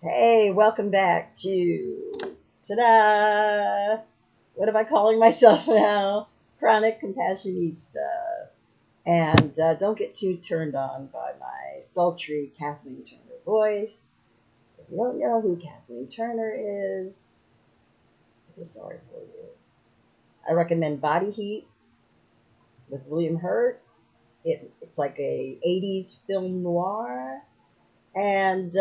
Hey, welcome back to ta-da! What am I calling myself now? Chronic Compassionista. And don't get too turned on by my sultry Kathleen Turner voice. If you don't know who Kathleen Turner is, I feel sorry for you. I recommend Body Heat with William Hurt. It's like a 80s film noir. And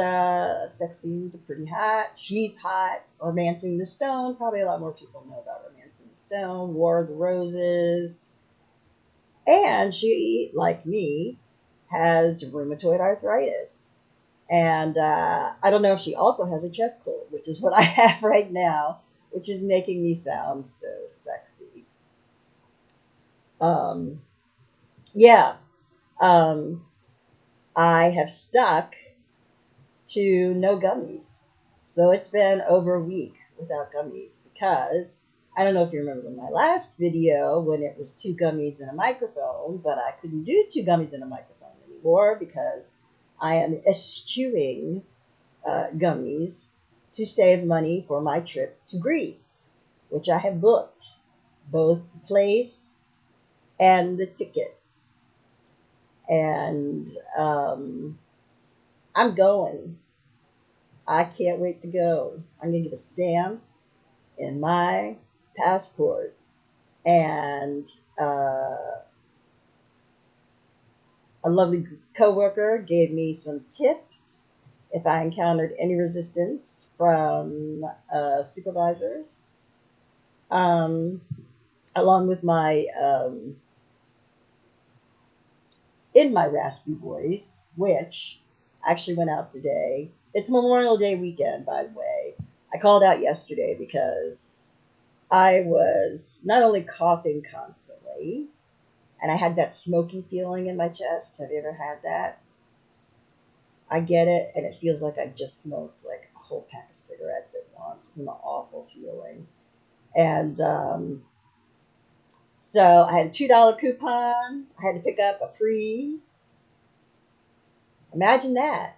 sex scenes are pretty hot. She's hot. Romancing the Stone. Probably a lot more people know about Romancing the Stone. War of the Roses. And she, like me, has rheumatoid arthritis. And I don't know if she also has a chest cold, which is what I have right now, which is making me sound so sexy. Um, yeah. Um, I have stuck to no gummies. So it's been over a week without gummies because I don't know if you remember my last video when it was two gummies and a microphone, but I couldn't do two gummies and a microphone anymore because I am eschewing gummies to save money for my trip to Greece, which I have booked, both the place and the tickets. And I'm going. I can't wait to go. I'm going to get a stamp in my passport. And a lovely coworker gave me some tips if I encountered any resistance from supervisors, um, along with my in my raspy voice, which actually went out today. It's Memorial Day weekend, by the way. I called out yesterday because I was not only coughing constantly, and I had that smoky feeling in my chest. Have you ever had that? I get it, and it feels like I just smoked like a whole pack of cigarettes at once. It's an awful feeling. And so I had a $2 coupon. I had to pick up a free. Imagine that.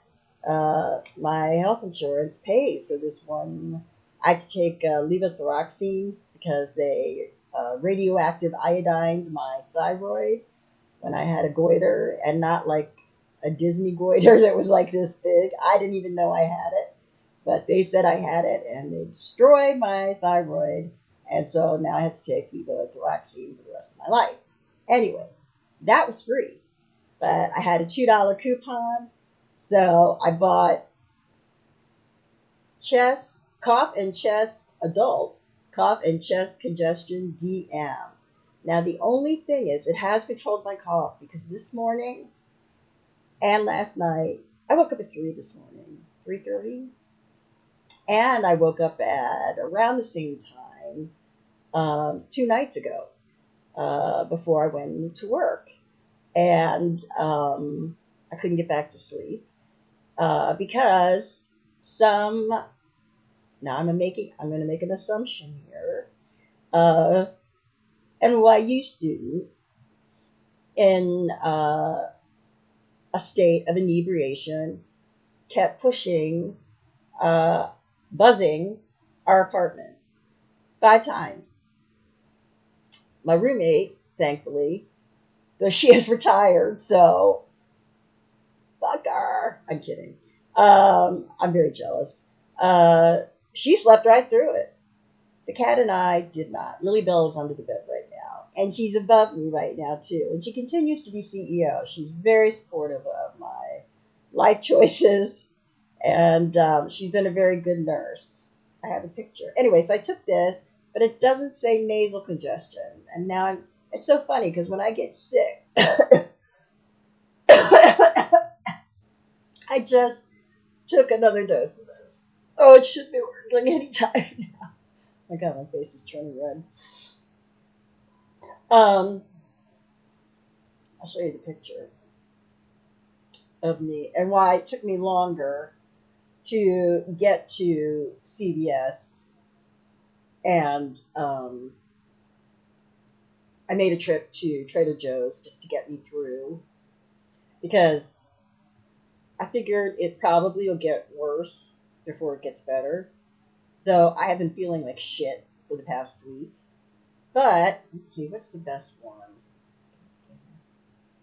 My health insurance pays for this one. I had to take levothyroxine because they radioactive iodined my thyroid when I had a goiter, and not like a Disney goiter that was like this big. I didn't even know I had it, but they said I had it, and they destroyed my thyroid, and so now I have to take levothyroxine for the rest of my life. Anyway, that was free, but I had a $2 coupon, so I bought chest, cough and chest adult, cough and chest congestion DM. Now, the only thing is, it has controlled my cough because this morning and last night, I woke up at 3 this morning, 3:30, and I woke up at around the same time 2 nights ago before I went to work. And I couldn't get back to sleep because some. Now I'm going to make an assumption here. NYU student in a state of inebriation kept pushing, uh, buzzing our apartment 5 times. My roommate, thankfully, though she is retired, so fuck her. I'm kidding. I'm very jealous. She slept right through it. The cat and I did not. Lily Bell is under the bed right now, and she's above me right now too. And she continues to be CEO. She's very supportive of my life choices, and she's been a very good nurse. I have a picture. Anyway, so I took this, but it doesn't say nasal congestion, and now I'm. It's so funny because when I get sick, I just took another dose of this. Oh, it should be working anytime now. My God, my face is turning red. Um, I'll show you the picture of me and why it took me longer to get to CVS. And I made a trip to Trader Joe's just to get me through because I figured it probably will get worse before it gets better. Though I have been feeling like shit for the past week. But let's see, what's the best one?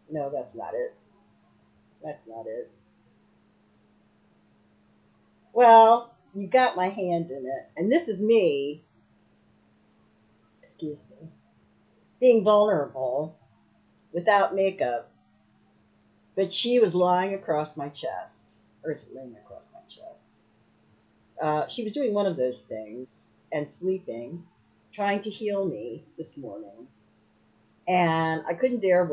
No, that's not it. That's not it. Well, you got my hand in it, and this is me. Excuse me, being vulnerable without makeup. But she was lying across my chest, or is it laying across my chest? She was doing one of those things and sleeping, trying to heal me this morning. And I couldn't dare,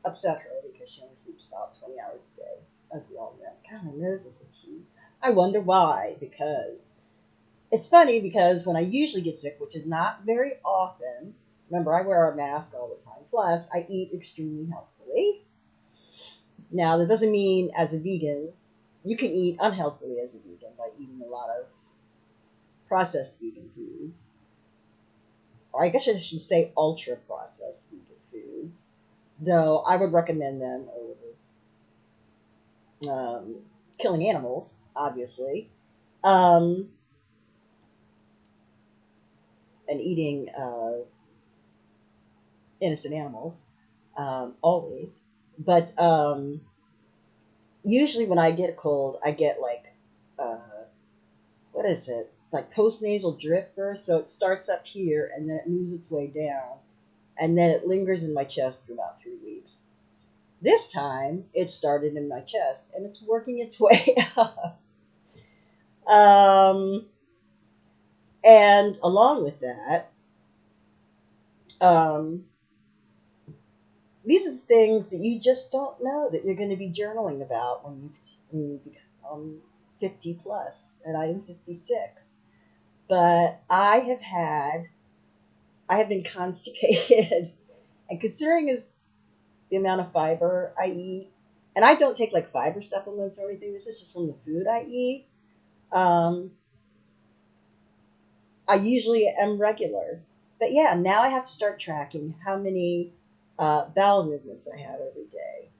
upset her because she only sleeps about 20 hours a day, as we all know. God, my nose is itchy. I wonder why, because it's funny because when I usually get sick, which is not very often, remember I wear a mask all the time, plus I eat extremely healthfully. Now, that doesn't mean as a vegan, you can eat unhealthfully as a vegan by eating a lot of processed vegan foods. Or I guess I should say ultra processed vegan foods. Though I would recommend them over killing animals, obviously, and eating innocent animals, always. But usually when I get a cold, I get like, uh, what is it? Like postnasal drip first. So it starts up here and then it moves its way down. And then it lingers in my chest for about 3 weeks. This time, it started in my chest and it's working its way up. Um, and along with that, um, these are the things that you just don't know that you're going to be journaling about when you become 50 plus, and I'm 56. But I have been constipated, and considering is the amount of fiber I eat, and I don't take like fiber supplements or anything. This is just from the food I eat. Um, I usually am regular, but yeah, now I have to start tracking how many bowel movements I have every day.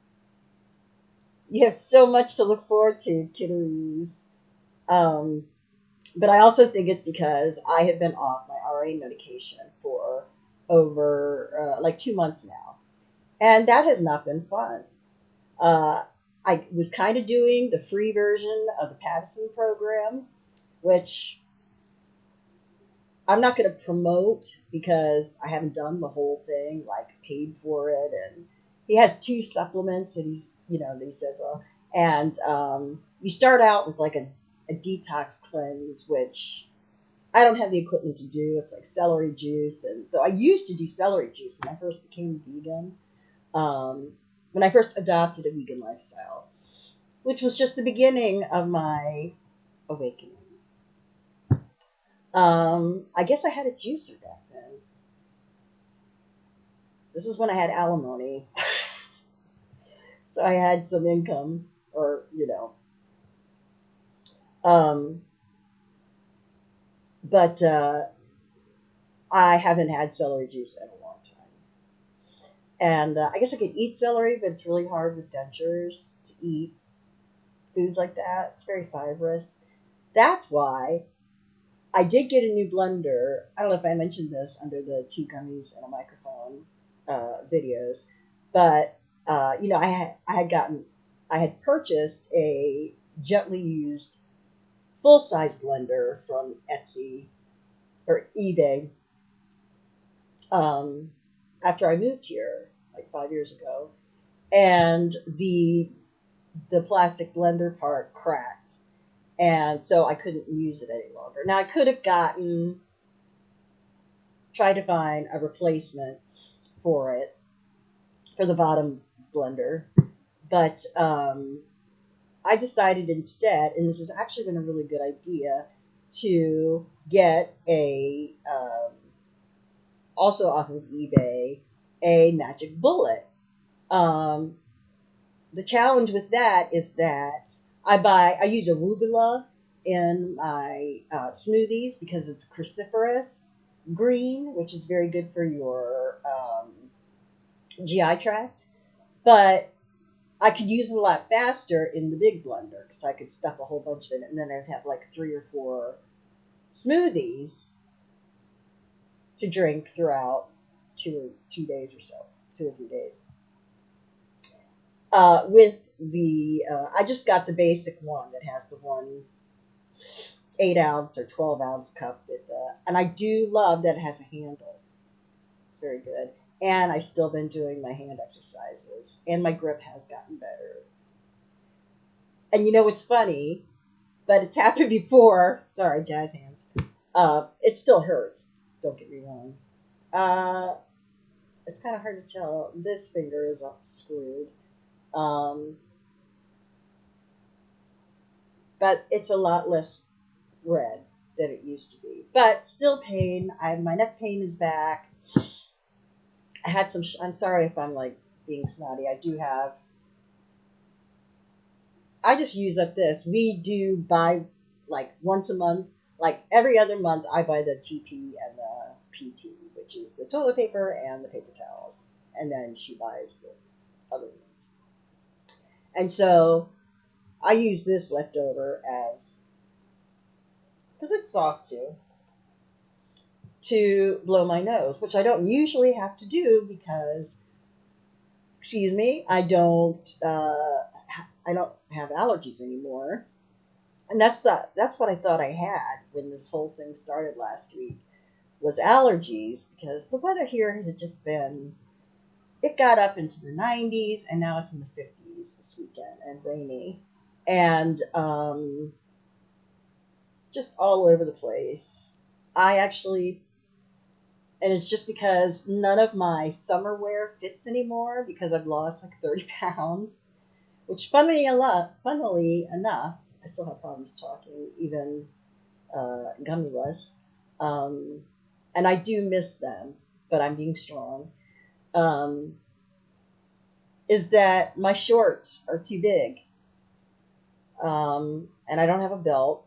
You have so much to look forward to, kiddos. Um, but I also think it's because I have been off my RA medication for over like 2 months now, and that has not been fun. Uh, I was kind of doing the free version of the Paddison program, which I'm not going to promote because I haven't done the whole thing, like paid for it. And he has 2 supplements that that he says, well, and you start out with like a detox cleanse, which I don't have the equipment to do. It's like celery juice. And though I used to do celery juice when I first became vegan, um, when I first adopted a vegan lifestyle, which was just the beginning of my awakening. I guess I had a juicer back then. This is when I had alimony, so I had some income, or. Um, but I haven't had celery juice in a long time. And I guess I could eat celery, but it's really hard with dentures to eat foods like that. It's very fibrous. That's why I did get a new blender. I don't know if I mentioned this under the 2 gummies and a microphone videos, but I had purchased a gently used full size blender from Etsy or eBay um, after I moved here like 5 years ago, and the plastic blender part cracked, and so I couldn't use it any longer. Now I could have tried to find a replacement for it for the bottom blender, but I decided instead, and this has actually been a really good idea, to get also off of eBay, a magic bullet. Um, the challenge with that is that I use arugula in my smoothies because it's cruciferous green, which is very good for your GI tract. But I could use it a lot faster in the big blender because I could stuff a whole bunch in it, and then I'd have like 3 or 4 smoothies to drink throughout 2 days or so, 2 or 3 days. With the, I just got the basic one that has the one 8 ounce or 12 ounce cup with, and I do love that it has a handle. It's very good. And I've still been doing my hand exercises, and my grip has gotten better. And you know, it's funny, but it's happened before. Sorry, jazz hands. It still hurts. Don't get me wrong. Uh, it's kind of hard to tell. This finger is all screwed. Um, but it's a lot less red than it used to be. But still pain. My neck pain is back. I had some. I'm sorry if I'm like being snotty. I do have. I just use up this. We do buy like once a month. Like every other month, I buy the TP and the PT, which is the toilet paper and the paper towels, and then she buys the other ones. And so I use this leftover as, because it's soft too, to blow my nose, which I don't usually have to do because, excuse me, I don't have allergies anymore. And that's what I thought I had when this whole thing started last week, was allergies, because the weather here has just been, it got up into the 90s and now it's in the 50s this weekend and rainy, and just all over the place. I actually, and it's just because none of my summer wear fits anymore because I've lost like 30 pounds, which funnily enough, I still have problems talking, even gummyless. And I do miss them, but I'm being strong. Um, is that my shorts are too big, and I don't have a belt.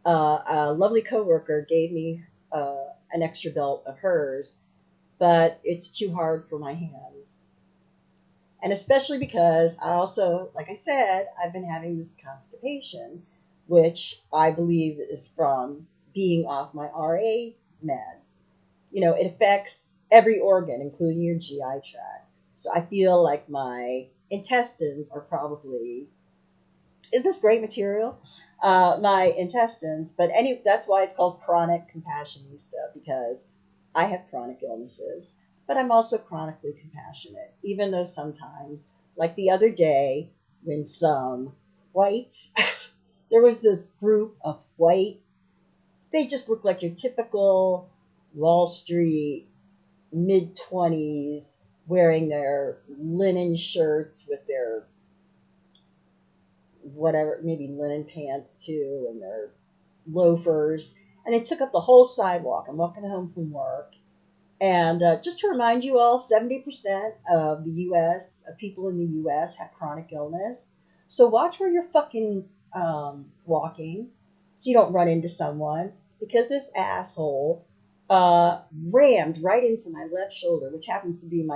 A lovely coworker gave me an extra belt of hers, but it's too hard for my hands. And especially because I also, like I said, I've been having this constipation, which I believe is from being off my RA meds. You know, it affects every organ, including your GI tract. So I feel like my intestines are probably, is this great material? My intestines, but that's why it's called chronic compassionista, because I have chronic illnesses, but I'm also chronically compassionate, even though sometimes, like the other day, when some white, there was this group of white, they just look like your typical Wall Street mid-20s wearing their linen shirts with their whatever, maybe linen pants too, and their loafers. And they took up the whole sidewalk. I'm walking home from work. And just to remind you all, 70% of the U.S., of people in the U.S. have chronic illness. So watch where you're fucking walking so you don't run into someone, because this asshole rammed right into my left shoulder, which happens to be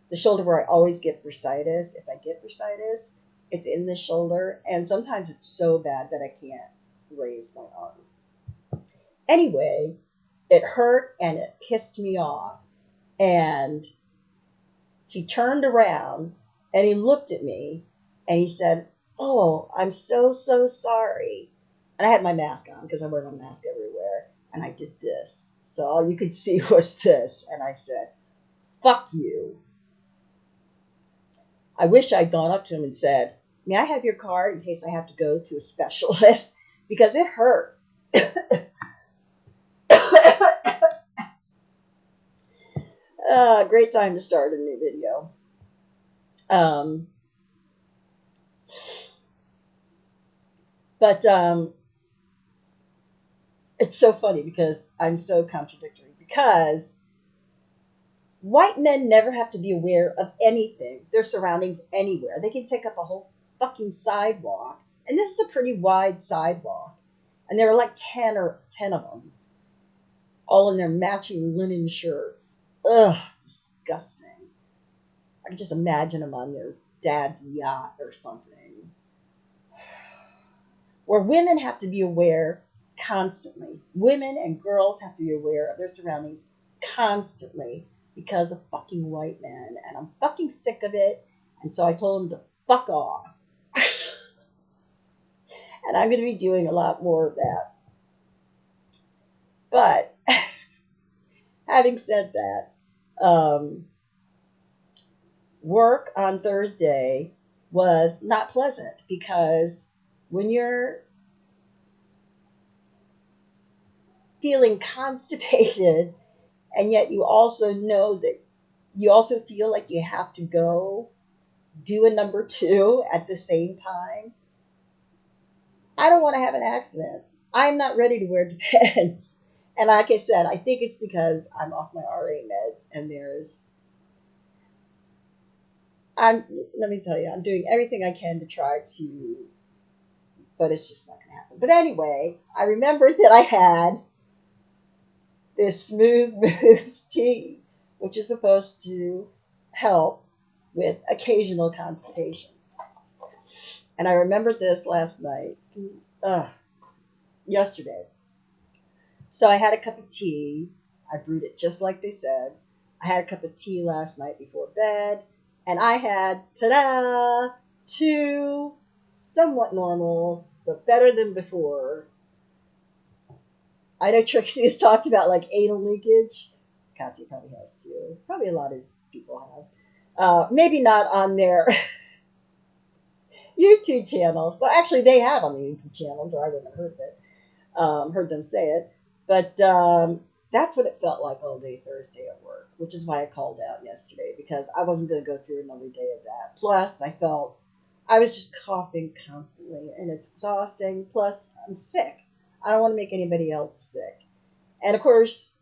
the shoulder where I always get bursitis. If I get bursitis, it's in the shoulder, and sometimes it's so bad that I can't raise my arm. Anyway, it hurt and it pissed me off. And he turned around and he looked at me and he said, "Oh, I'm so, so sorry." And I had my mask on because I wear my mask everywhere. And I did this. So all you could see was this. And I said, "Fuck you." I wish I'd gone up to him and said, "May I have your card in case I have to go to a specialist?" Because it hurt. Great time to start a new video. But it's so funny because I'm so contradictory. Because white men never have to be aware of anything, their surroundings anywhere. They can take up a whole fucking sidewalk. And this is a pretty wide sidewalk. And there were like 10 of them, all in their matching linen shirts. Ugh, disgusting. I can just imagine them on their dad's yacht or something. Where women have to be aware constantly. Women and girls have to be aware of their surroundings constantly because of fucking white men. And I'm fucking sick of it. And so I told him to fuck off. And I'm going to be doing a lot more of that. But having said that, work on Thursday was not pleasant because when you're feeling constipated and yet you also know that you also feel like you have to go do a number 2 at the same time, I don't want to have an accident. I'm not ready to wear Depends. And like I said, I think it's because I'm off my RA meds and let me tell you, I'm doing everything I can to try to, but it's just not going to happen. But anyway, I remembered that I had this Smooth Moves tea, which is supposed to help with occasional constipation. And I remembered this last night, yesterday. So I had a cup of tea. I brewed it just like they said. I had a cup of tea last night before bed. And I had, ta-da, 2 somewhat normal, but better than before. I know Trixie has talked about like anal leakage. Katya probably has too. Probably a lot of people have. Maybe not on their YouTube channels. But actually, they have on the YouTube channels, or I wouldn't have heard them say it. But that's what it felt like all day Thursday at work, which is why I called out yesterday, because I wasn't going to go through another day of that. Plus, I was just coughing constantly, and it's exhausting. Plus, I'm sick. I don't want to make anybody else sick. And of course,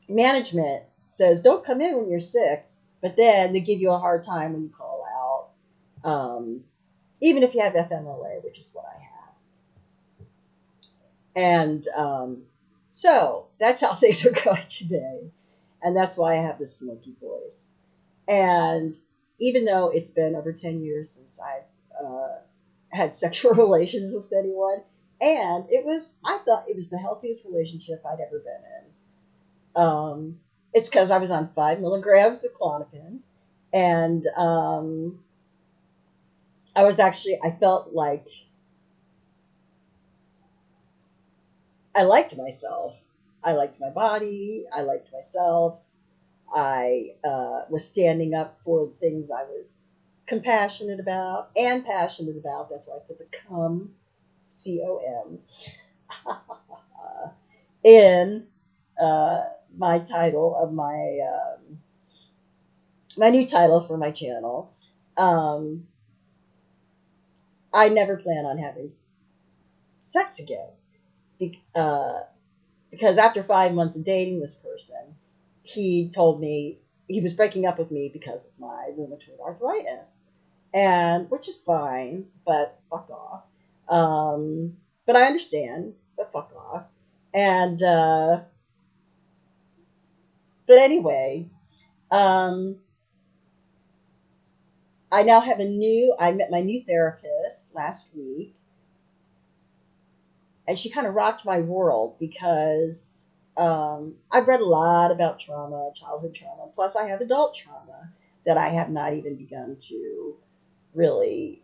management says, don't come in when you're sick, but then they give you a hard time when you call out, even if you have FMLA, which is what I have. And so that's how things are going today. And that's why I have this smoky voice. And even though it's been over 10 years since I've had sexual relations with anyone, and I thought it was the healthiest relationship I'd ever been in. It's because I was on 5 milligrams of Klonopin. And I felt like I liked myself. I liked my body. I liked myself. I was standing up for the things I was compassionate about and passionate about. That's why I put the cum, C-O-M, in my title of my new title for my channel. I never plan on having sex again. Because after 5 months of dating this person, he told me he was breaking up with me because of my rheumatoid arthritis, and which is fine, but fuck off. But I understand, but fuck off. And but anyway, I now have I met my new therapist last week. And she kind of rocked my world because I've read a lot about trauma, childhood trauma. Plus, I have adult trauma that I have not even begun to really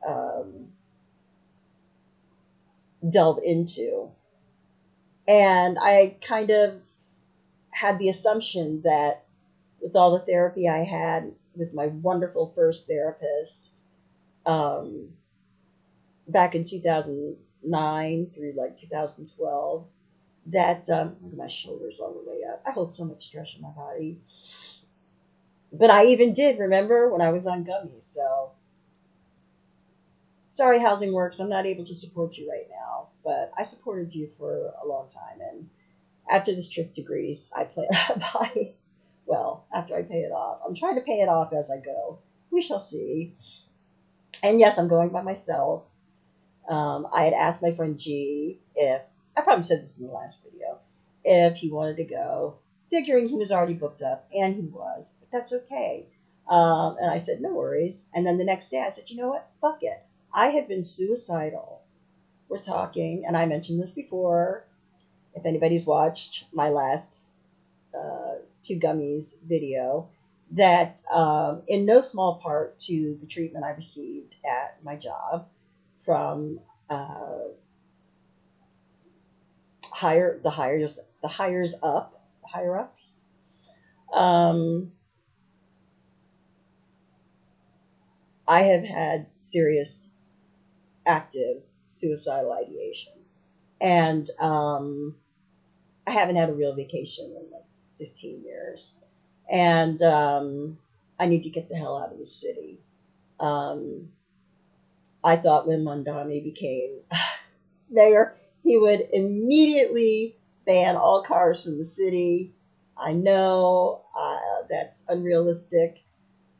delve into. And I kind of had the assumption that with all the therapy I had with my wonderful first therapist back in 2009 through like 2012, that look at my shoulders all the way up. I hold so much stress in my body. But I even did remember when I was on gummies. So sorry, Housing Works, I'm not able to support you right now, but I supported you for a long time. And after this trip to Greece, I plan after I pay it off. I'm trying to pay it off as I go. We shall see. And yes, I'm going by myself. I had asked my friend G I probably said this in the last video, if he wanted to go, figuring he was already booked up, and he was, but that's okay. And I said, no worries. And then the next day I said, you know what? Fuck it. I had been suicidal. We're talking, and I mentioned this before. If anybody's watched my last two gummies video, that in no small part to the treatment I received at my job from the higher ups. Um, I have had serious active suicidal ideation, and I haven't had a real vacation in like 15 years, and I need to get the hell out of the city. Um, I thought when Mondani became mayor, he would immediately ban all cars from the city. I know that's unrealistic,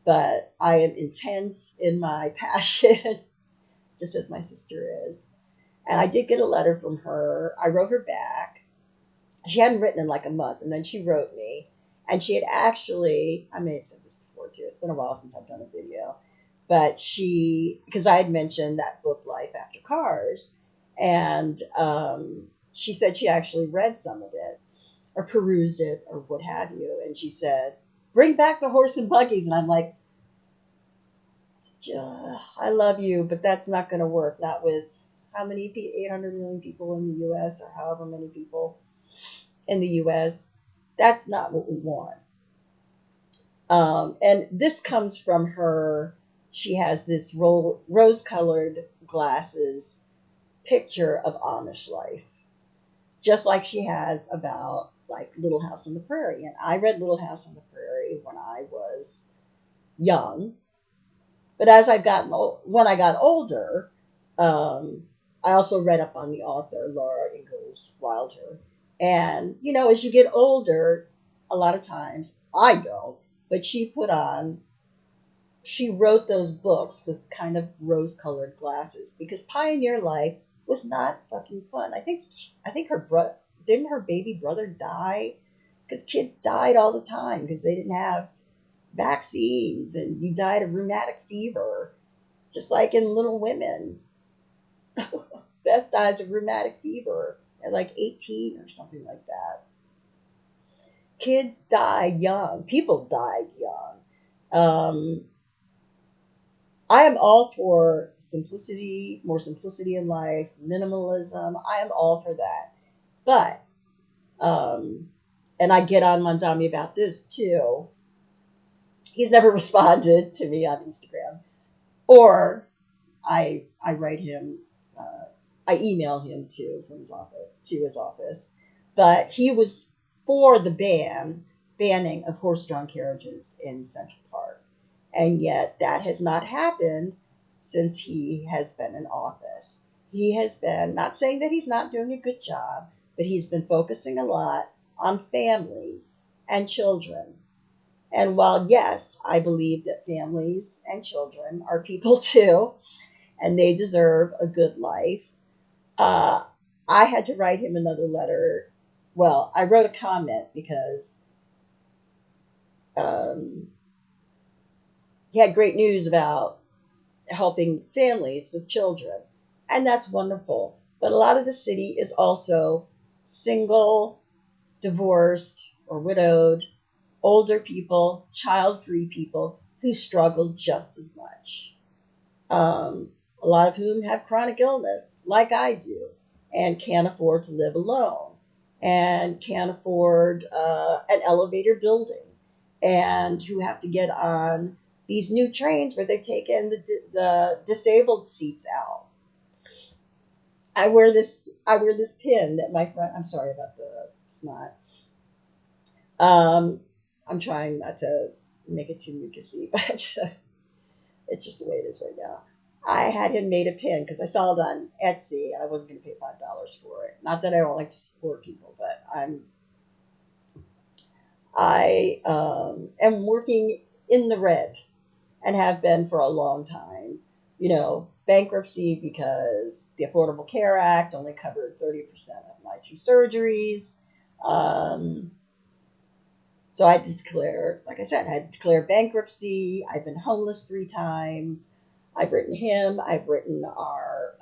but I am intense in my passions, just as my sister is. And I did get a letter from her. I wrote her back. She hadn't written in like a month, and then she wrote me. And she had actually, I may have said this before too, it's been a while since I've done a video, but because I had mentioned that book, Life After Cars, and she said she actually read some of it, or perused it, or what have you, and she said, bring back the horse and buggies. And I'm like, I love you, but that's not going to work. Not with how many 800 million people in the U.S. or however many people in the U.S. That's not what we want. And this comes from her. She has this rose-colored glasses picture of Amish life, just like she has about like Little House on the Prairie. And I read Little House on the Prairie when I was young. But when I got older, I also read up on the author, Laura Ingalls Wilder. And, as you get older, a lot of times, I don't, but she wrote those books with kind of rose-colored glasses because pioneer life was not fucking fun. I think didn't her baby brother die? Because kids died all the time because they didn't have vaccines, and you died of rheumatic fever, just like in Little Women. Beth dies of rheumatic fever at like 18 or something like that. Kids die young. People died young. I am all for simplicity, more simplicity in life, minimalism. I am all for that. But, and I get on Mandami about this too. He's never responded to me on Instagram, or I write him, I email him too from his office, but he was for the banning of horse-drawn carriages in Central Park, and yet that has not happened since he has been in office. He has been, not saying that he's not doing a good job, but he's been focusing a lot on families and children. And while, yes, I believe that families and children are people too, and they deserve a good life, uh, I had to write him another letter. Well, I wrote a comment because um, he had great news about helping families with children, and that's wonderful. But a lot of the city is also single, divorced, or widowed, older people, child-free people who struggle just as much. A lot of whom have chronic illness, like I do, and can't afford to live alone, and can't afford an elevator building, and who have to get on these new trains where they've taken the disabled seats out. I wear this pin that my friend. I'm sorry about the snot. Um, I'm trying not to make it too mucusy, but it's just the way it is right now. I had him made a pin because I saw it on Etsy and I wasn't going to pay $5 for it. Not that I don't like to support people, but I am working in the red and have been for a long time. Bankruptcy because the Affordable Care Act only covered 30% of my two surgeries. So I had to declare, like I said, I had to declare bankruptcy. I've been homeless 3 times. I've written him. I've written our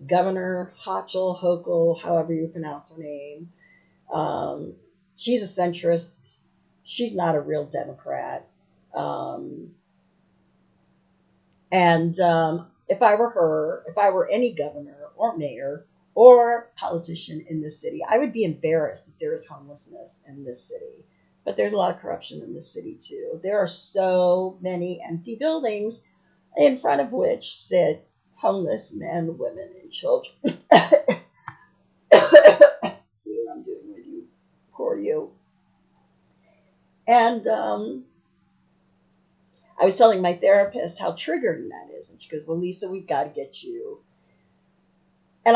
governor, Hochul, Hochul, however you pronounce her name. Um, she's a centrist. She's not a real Democrat. Um, and if I were her, if I were any governor or mayor or politician in this city, I would be embarrassed that there is homelessness in this city. But there's a lot of corruption in this city too. There are so many empty buildings in front of which sit homeless men, women, and children. See what I'm doing with you? Poor you. And I was telling my therapist how triggering that is. And she goes, well, Lisa, we've got to get you. And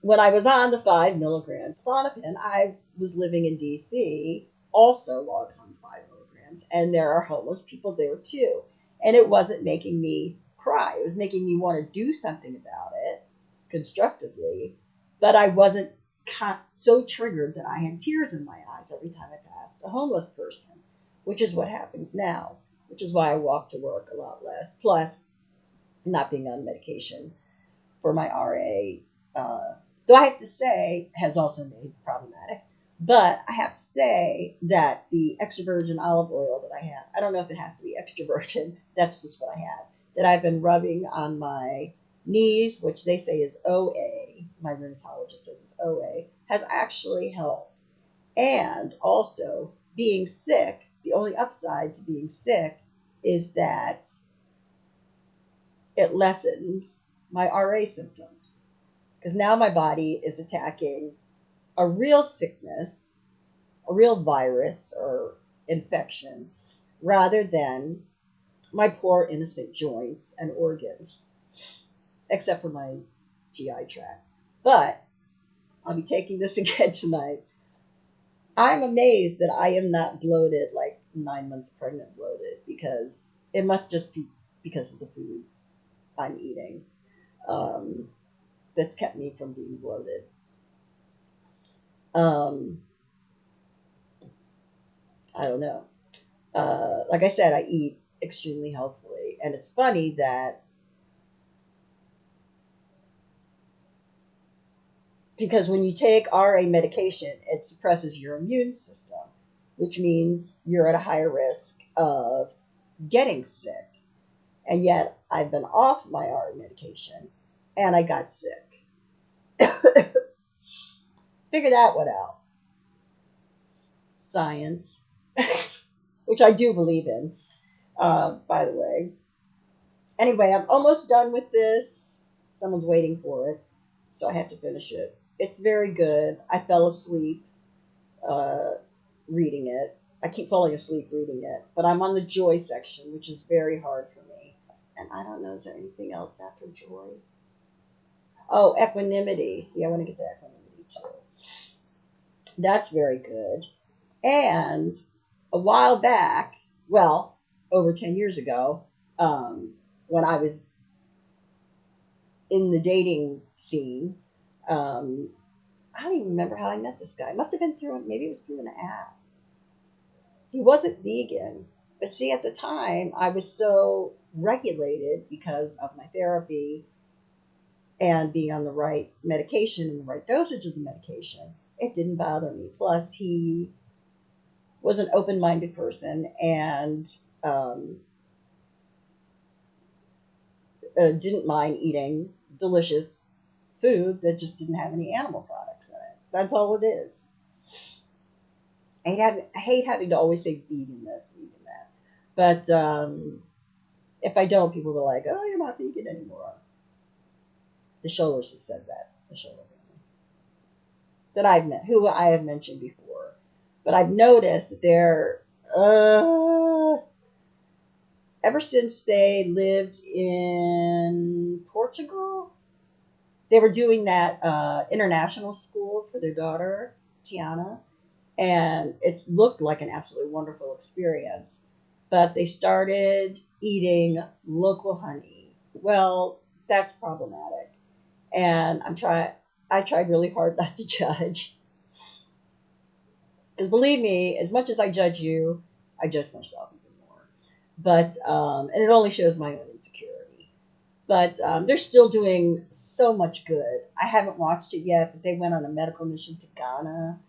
when I was on the 5 milligrams Klonopin, I was living in DC, also while I was on 5 milligrams. And there are homeless people there too. And it wasn't making me cry. It was making me want to do something about it constructively. But I wasn't so triggered that I had tears in my eyes every time I passed a homeless person, which is what happens now, which is why I walk to work a lot less. Plus, not being on medication for my RA, though I have to say, has also made problematic. But I have to say that the extra virgin olive oil that I have, I don't know if it has to be extra virgin, that's just what I have, that I've been rubbing on my knees, which they say is OA, my rheumatologist says is OA, has actually helped. And also, being sick, the only upside to being sick is that it lessens my RA symptoms. Because now my body is attacking a real sickness, a real virus or infection, rather than my poor innocent joints and organs, except for my GI tract. But I'll be taking this again tonight. I'm amazed that I am not bloated, like 9 months pregnant bloated, because it must just be because of the food I'm eating that's kept me from being bloated. I don't know. Like I said, I eat extremely healthfully. And it's funny that because when you take RA medication, it suppresses your immune system, which means you're at a higher risk of getting sick. And yet I've been off my RA medication and I got sick. Figure that one out. Science, which I do believe in, by the way. Anyway, I'm almost done with this. Someone's waiting for it, so I have to finish it. It's very good. I fell asleep uh, reading it. I keep falling asleep reading it, but I'm on the joy section, which is very hard for me. And I don't know, is there anything else after joy? Oh, equanimity. See, I want to get to equanimity too. That's very good. And a while back, well, over 10 years ago, when I was in the dating scene, I don't even remember how I met this guy. It must have been through, maybe it was through an app. He wasn't vegan. But see, at the time, I was so regulated because of my therapy and being on the right medication and the right dosage of the medication. It didn't bother me. Plus, he was an open-minded person and didn't mind eating delicious food that just didn't have any animal products in it. That's all it is. I hate having to always say vegan this, vegan that. But if I don't, people are like, oh, you're not vegan anymore. The Schollers have said that. The Scholler family. That I've met, who I have mentioned before. But I've noticed that they're, ever since they lived in Portugal, they were doing that international school for their daughter, Tiana. And it looked like an absolutely wonderful experience. But they started eating local honey. Well, that's problematic. And I tried really hard not to judge. Because believe me, as much as I judge you, I judge myself even more. But and it only shows my own insecurity. But they're still doing so much good. I haven't watched it yet, but they went on a medical mission to Ghana,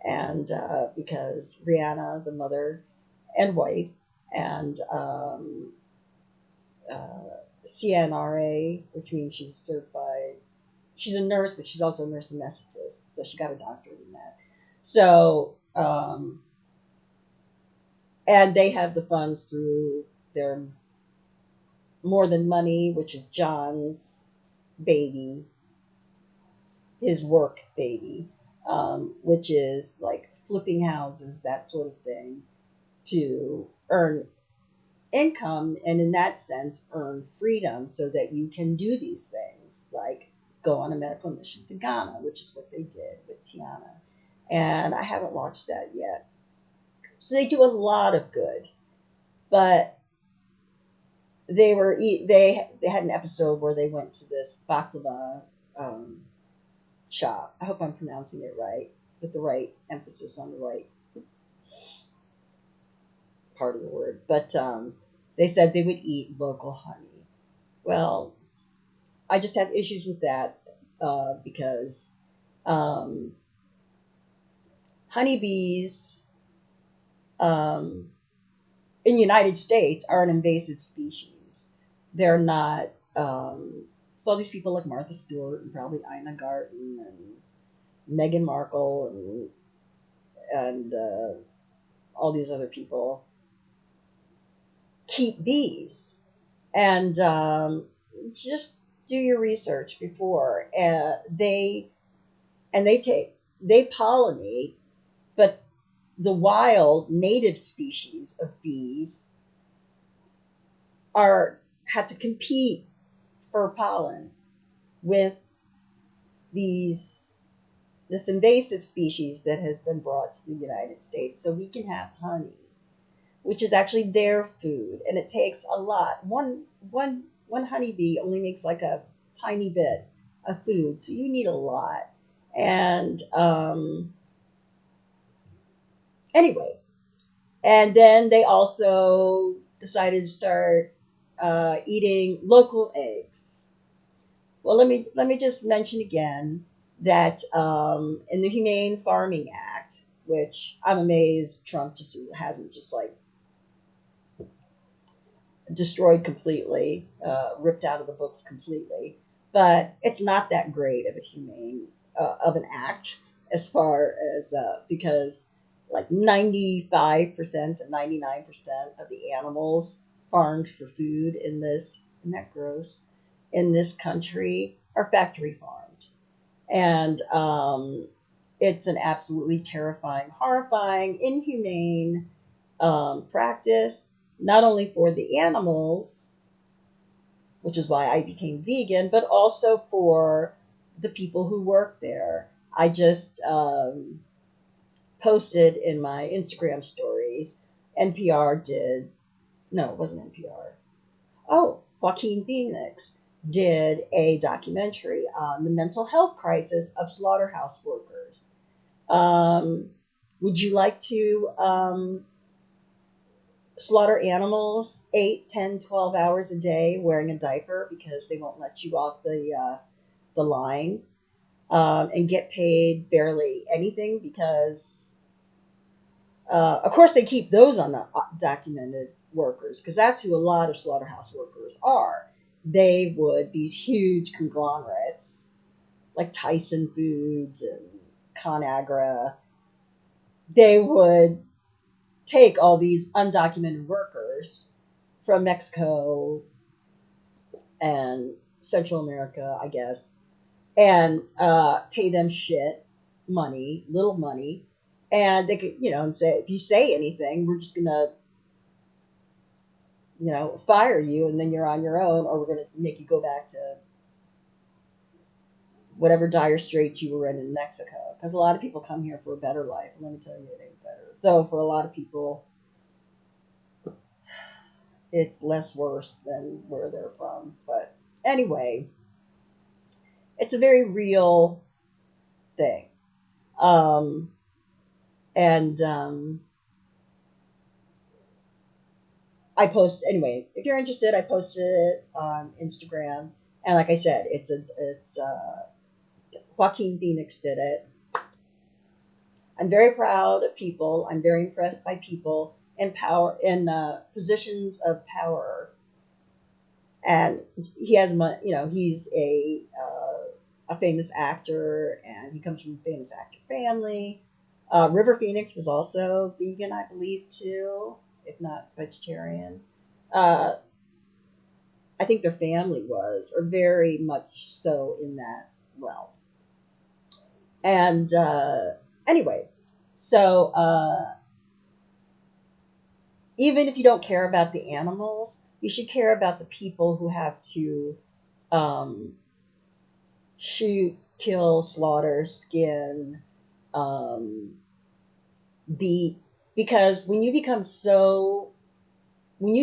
and because Rihanna, the mother and wife, and CNRA, which means she's certified. She's a nurse, but she's also a nurse anesthetist, so she got a doctorate in that. So, and they have the funds through their More Than Money, which is John's baby, his work baby, which is like flipping houses, that sort of thing, to earn income and in that sense earn freedom so that you can do these things like go on a medical mission to Ghana, which is what they did with Tiana. And I haven't watched that yet. So they do a lot of good. But they had an episode where they went to this baklava shop. I hope I'm pronouncing it right, with the right emphasis on the right part of the word. But they said they would eat local honey. Well, I just have issues with that because honeybees in the United States are an invasive species. They're not. So all these people like Martha Stewart and probably Ina Garten and Meghan Markle and all these other people keep bees, and just do your research before. They pollinate, but the wild native species of bees have to compete for pollen with this invasive species that has been brought to the United States, so we can have honey, which is actually their food, and it takes a lot. One honeybee only makes like a tiny bit of food, so you need a lot. And anyway, and then they also decided to start eating local eggs. Well, let me just mention again that in the Humane Farming Act, which I'm amazed Trump just hasn't just like destroyed completely, ripped out of the books completely, but it's not that great of a humane of an act as far as because like 95% to 99% of the animals farmed for food in this, isn't that gross, in this country are factory farmed. And it's an absolutely terrifying, horrifying, inhumane practice, not only for the animals, which is why I became vegan, but also for the people who work there. I just posted in my Instagram stories. NPR did, no, it wasn't NPR. Oh, Joaquin Phoenix did a documentary on the mental health crisis of slaughterhouse workers. Would you like to slaughter animals 8, 10, 12 hours a day wearing a diaper because they won't let you off the line, and get paid barely anything because, of course, they keep those undocumented workers because that's who a lot of slaughterhouse workers are. They would, these huge conglomerates like Tyson Foods and ConAgra, they would take all these undocumented workers from Mexico and Central America, I guess, and pay them little money, and they could, and say, if you say anything, we're just gonna, fire you, and then you're on your own, or we're gonna make you go back to whatever dire straits you were in Mexico. Because a lot of people come here for a better life, and let me tell you, it ain't better. Though for a lot of people, it's less worse than where they're from. But anyway, it's a very real thing. And I post anyway. If you're interested, I posted it on Instagram. And like I said, it's Joaquin Phoenix did it. I'm very proud of people. I'm very impressed by people in power in positions of power. And he has he's a famous actor, and he comes from a famous actor family. River Phoenix was also vegan, I believe, too, if not vegetarian. Uh, I think their family was, or very much so in that realm. And anyway, so even if you don't care about the animals, you should care about the people who have to um, shoot, kill, slaughter, skin, um, beat. Because when you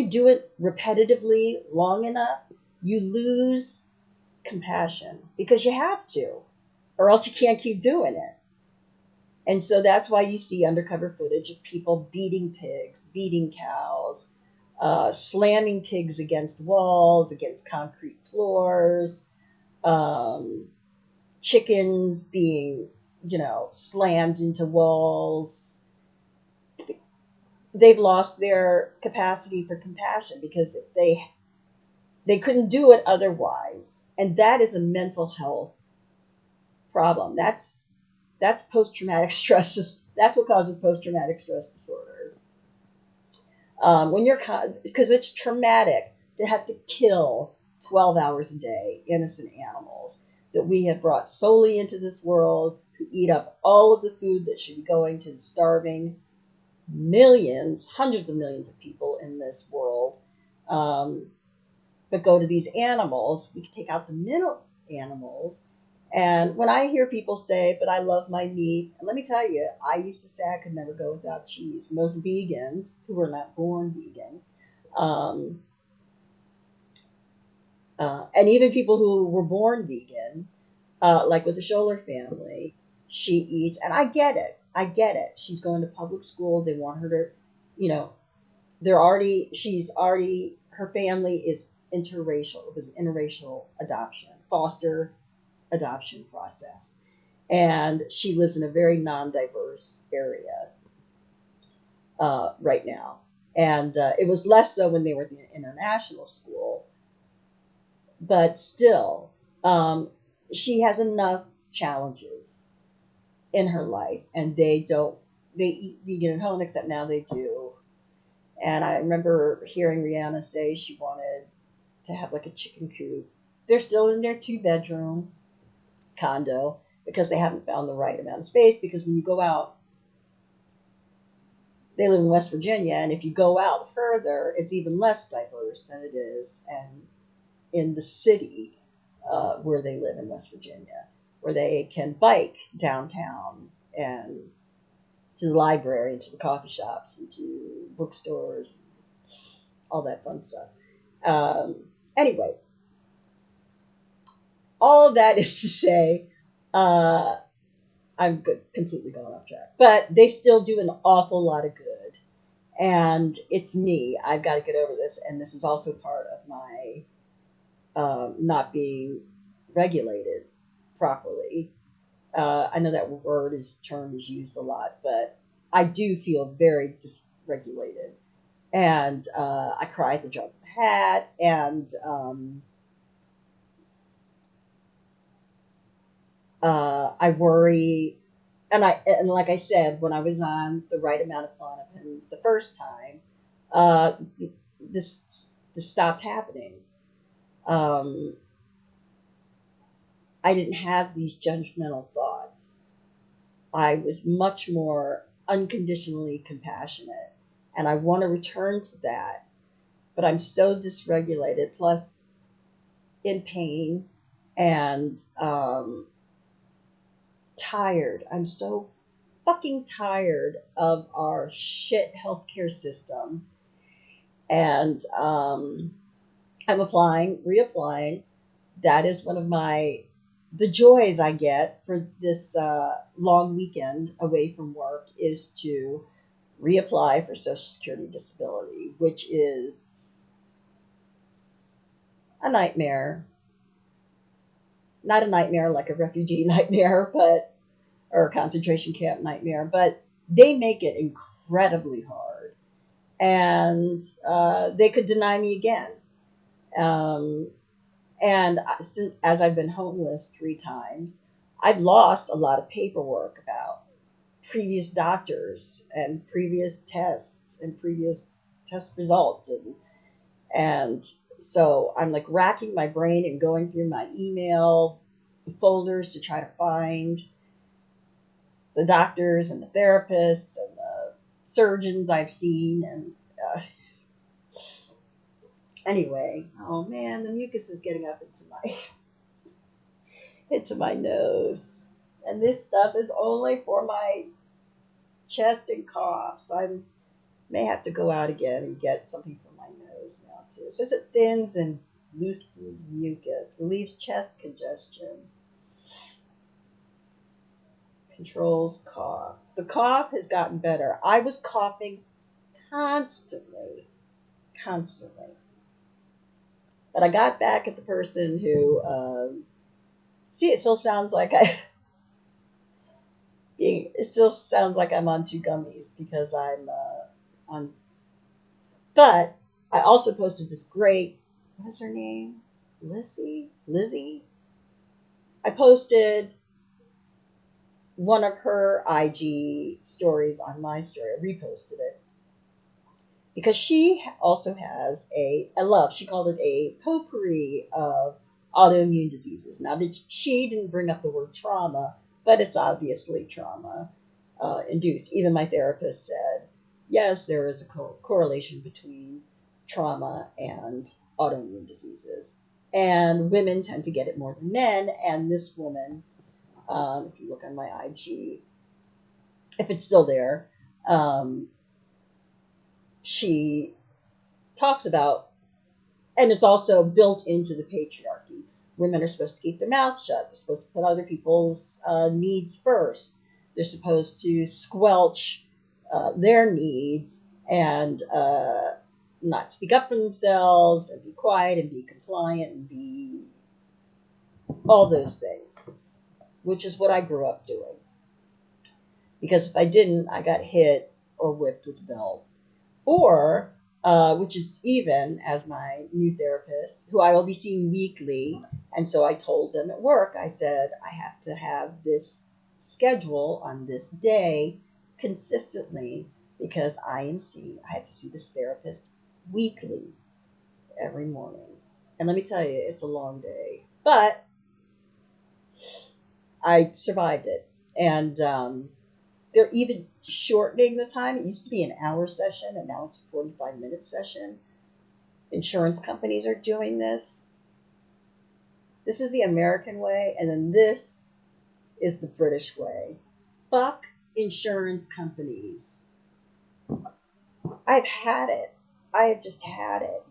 do it repetitively long enough, you lose compassion because you have to, or else you can't keep doing it. And so that's why you see undercover footage of people beating pigs, beating cows, slamming pigs against walls, against concrete floors, um, chickens being, slammed into walls. They've lost their capacity for compassion because they couldn't do it otherwise, and that is a mental health problem. That's post traumatic stress. That's what causes post traumatic stress disorder. When you're because it's traumatic to have to kill 12 hours a day innocent animals that we have brought solely into this world, who eat up all of the food that should be going to the starving millions, hundreds of millions of people in this world, but go to these animals. We could take out the middle animals. And when I hear people say, but I love my meat, and let me tell you, I used to say I could never go without cheese. And those vegans who were not born vegan, um, and even people who were born vegan, like with the Scholler family, she eats, and I get it. I get it. She's going to public school. They want her to, you know, her family is interracial. It was an interracial adoption, foster adoption process. And she lives in a very non-diverse area right now. And it was less so when they were in the international school, but still, she has enough challenges in her life, and they eat vegan at home, except now they do. And I remember hearing Rihanna say she wanted to have like a chicken coop. They're still in their 2-bedroom condo because they haven't found the right amount of space. Because when you go out, they live in West Virginia, and if you go out further, it's even less diverse than it is and in the city where they live in West Virginia, where they can bike downtown and to the library and to the coffee shops and to bookstores, all that fun stuff. Um, anyway, all of that is to say, uh, completely going off track, but they still do an awful lot of good. And it's me. I've got to get over this. And this is also part of my not being regulated properly. I know that term is used a lot, but I do feel very dysregulated. And I cry at the drop of a hat. And I worry. And like I said, when I was on the right amount of fun of him the first time, uh, this this stopped happening. Um, I didn't have these judgmental thoughts. I was much more unconditionally compassionate, and I want to return to that. But I'm so dysregulated, plus in pain and tired. I'm so fucking tired of our shit healthcare system. And I'm reapplying. That is one of my the joys I get for this long weekend away from work is to reapply for Social Security disability, which is a nightmare. Not a nightmare like a refugee nightmare, but or a concentration camp nightmare, but they make it incredibly hard, and they could deny me again. Um, and as I've been homeless 3 times, I've lost a lot of paperwork about previous doctors and previous tests and previous test results, and so I'm like racking my brain and going through my email folders to try to find the doctors and the therapists and the surgeons I've seen. And anyway, oh man, the mucus is getting up into my nose, and this stuff is only for my chest and cough. So I may have to go out again and get something for my nose now too. It says it thins and loosens mucus, relieves chest congestion, controls cough. The cough has gotten better. I was coughing constantly, constantly. But I got back at the person who, see, it still sounds like it still sounds like I'm on 2 gummies because I'm on. But I also posted this great, what is her name? Lizzie? I posted one of her IG stories on my story. I reposted it because she also has she called it a potpourri of autoimmune diseases. Now, she didn't bring up the word trauma, but it's obviously trauma induced. Even my therapist said, yes, there is a correlation between trauma and autoimmune diseases. And women tend to get it more than men. And this woman, if you look on my IG, if it's still there, she talks about, and it's also built into the patriarchy. Women are supposed to keep their mouth shut. They're supposed to put other people's needs first. They're supposed to squelch their needs and not speak up for themselves and be quiet and be compliant and be all those things, which is what I grew up doing. Because if I didn't, I got hit or whipped with a belt. Or, which is even as my new therapist, who I will be seeing weekly. And so I told them at work, I said, I have to have this schedule on this day consistently because I have to see this therapist weekly every morning. And let me tell you, it's a long day, but I survived it. And they're even shortening the time. It used to be an hour session, and now it's a 45-minute session. Insurance companies are doing this. This is the American way, and then this is the British way. Fuck insurance companies. I've had it. I have just had it.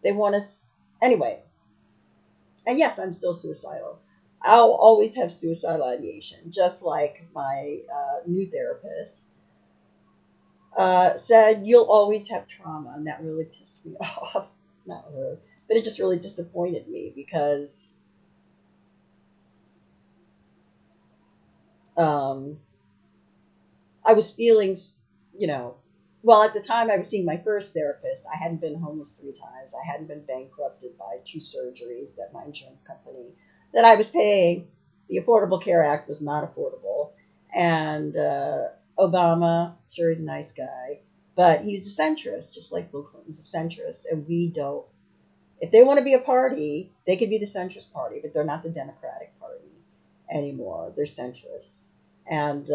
They want us. Anyway, and yes, I'm still suicidal. I'll always have suicidal ideation, just like my new therapist said, you'll always have trauma, and that really pissed me off. Not her, but it just really disappointed me because I was feeling, you know, well, at the time I was seeing my first therapist, I hadn't been homeless 3 times. I hadn't been bankrupted by 2 surgeries that my insurance company that I was paying. The Affordable Care Act was not affordable. And Obama, sure, he's a nice guy, but he's a centrist, just like Bill Clinton's a centrist. And we don't, if they want to be a party, they could be the centrist party, but they're not the Democratic Party anymore. They're centrists. And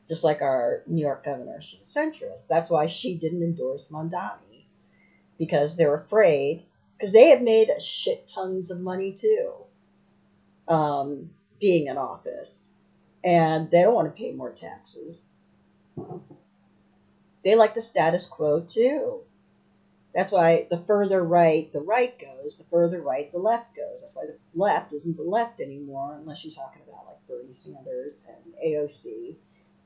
just like our New York governor, she's a centrist. That's why she didn't endorse Mondani, because they're afraid, because they have made shit tons of money too, being in office, and they don't want to pay more taxes. They like the status quo too. That's why the further right the right goes, the further right the left goes. That's why the left isn't the left anymore, unless you're talking about like Bernie Sanders and AOC.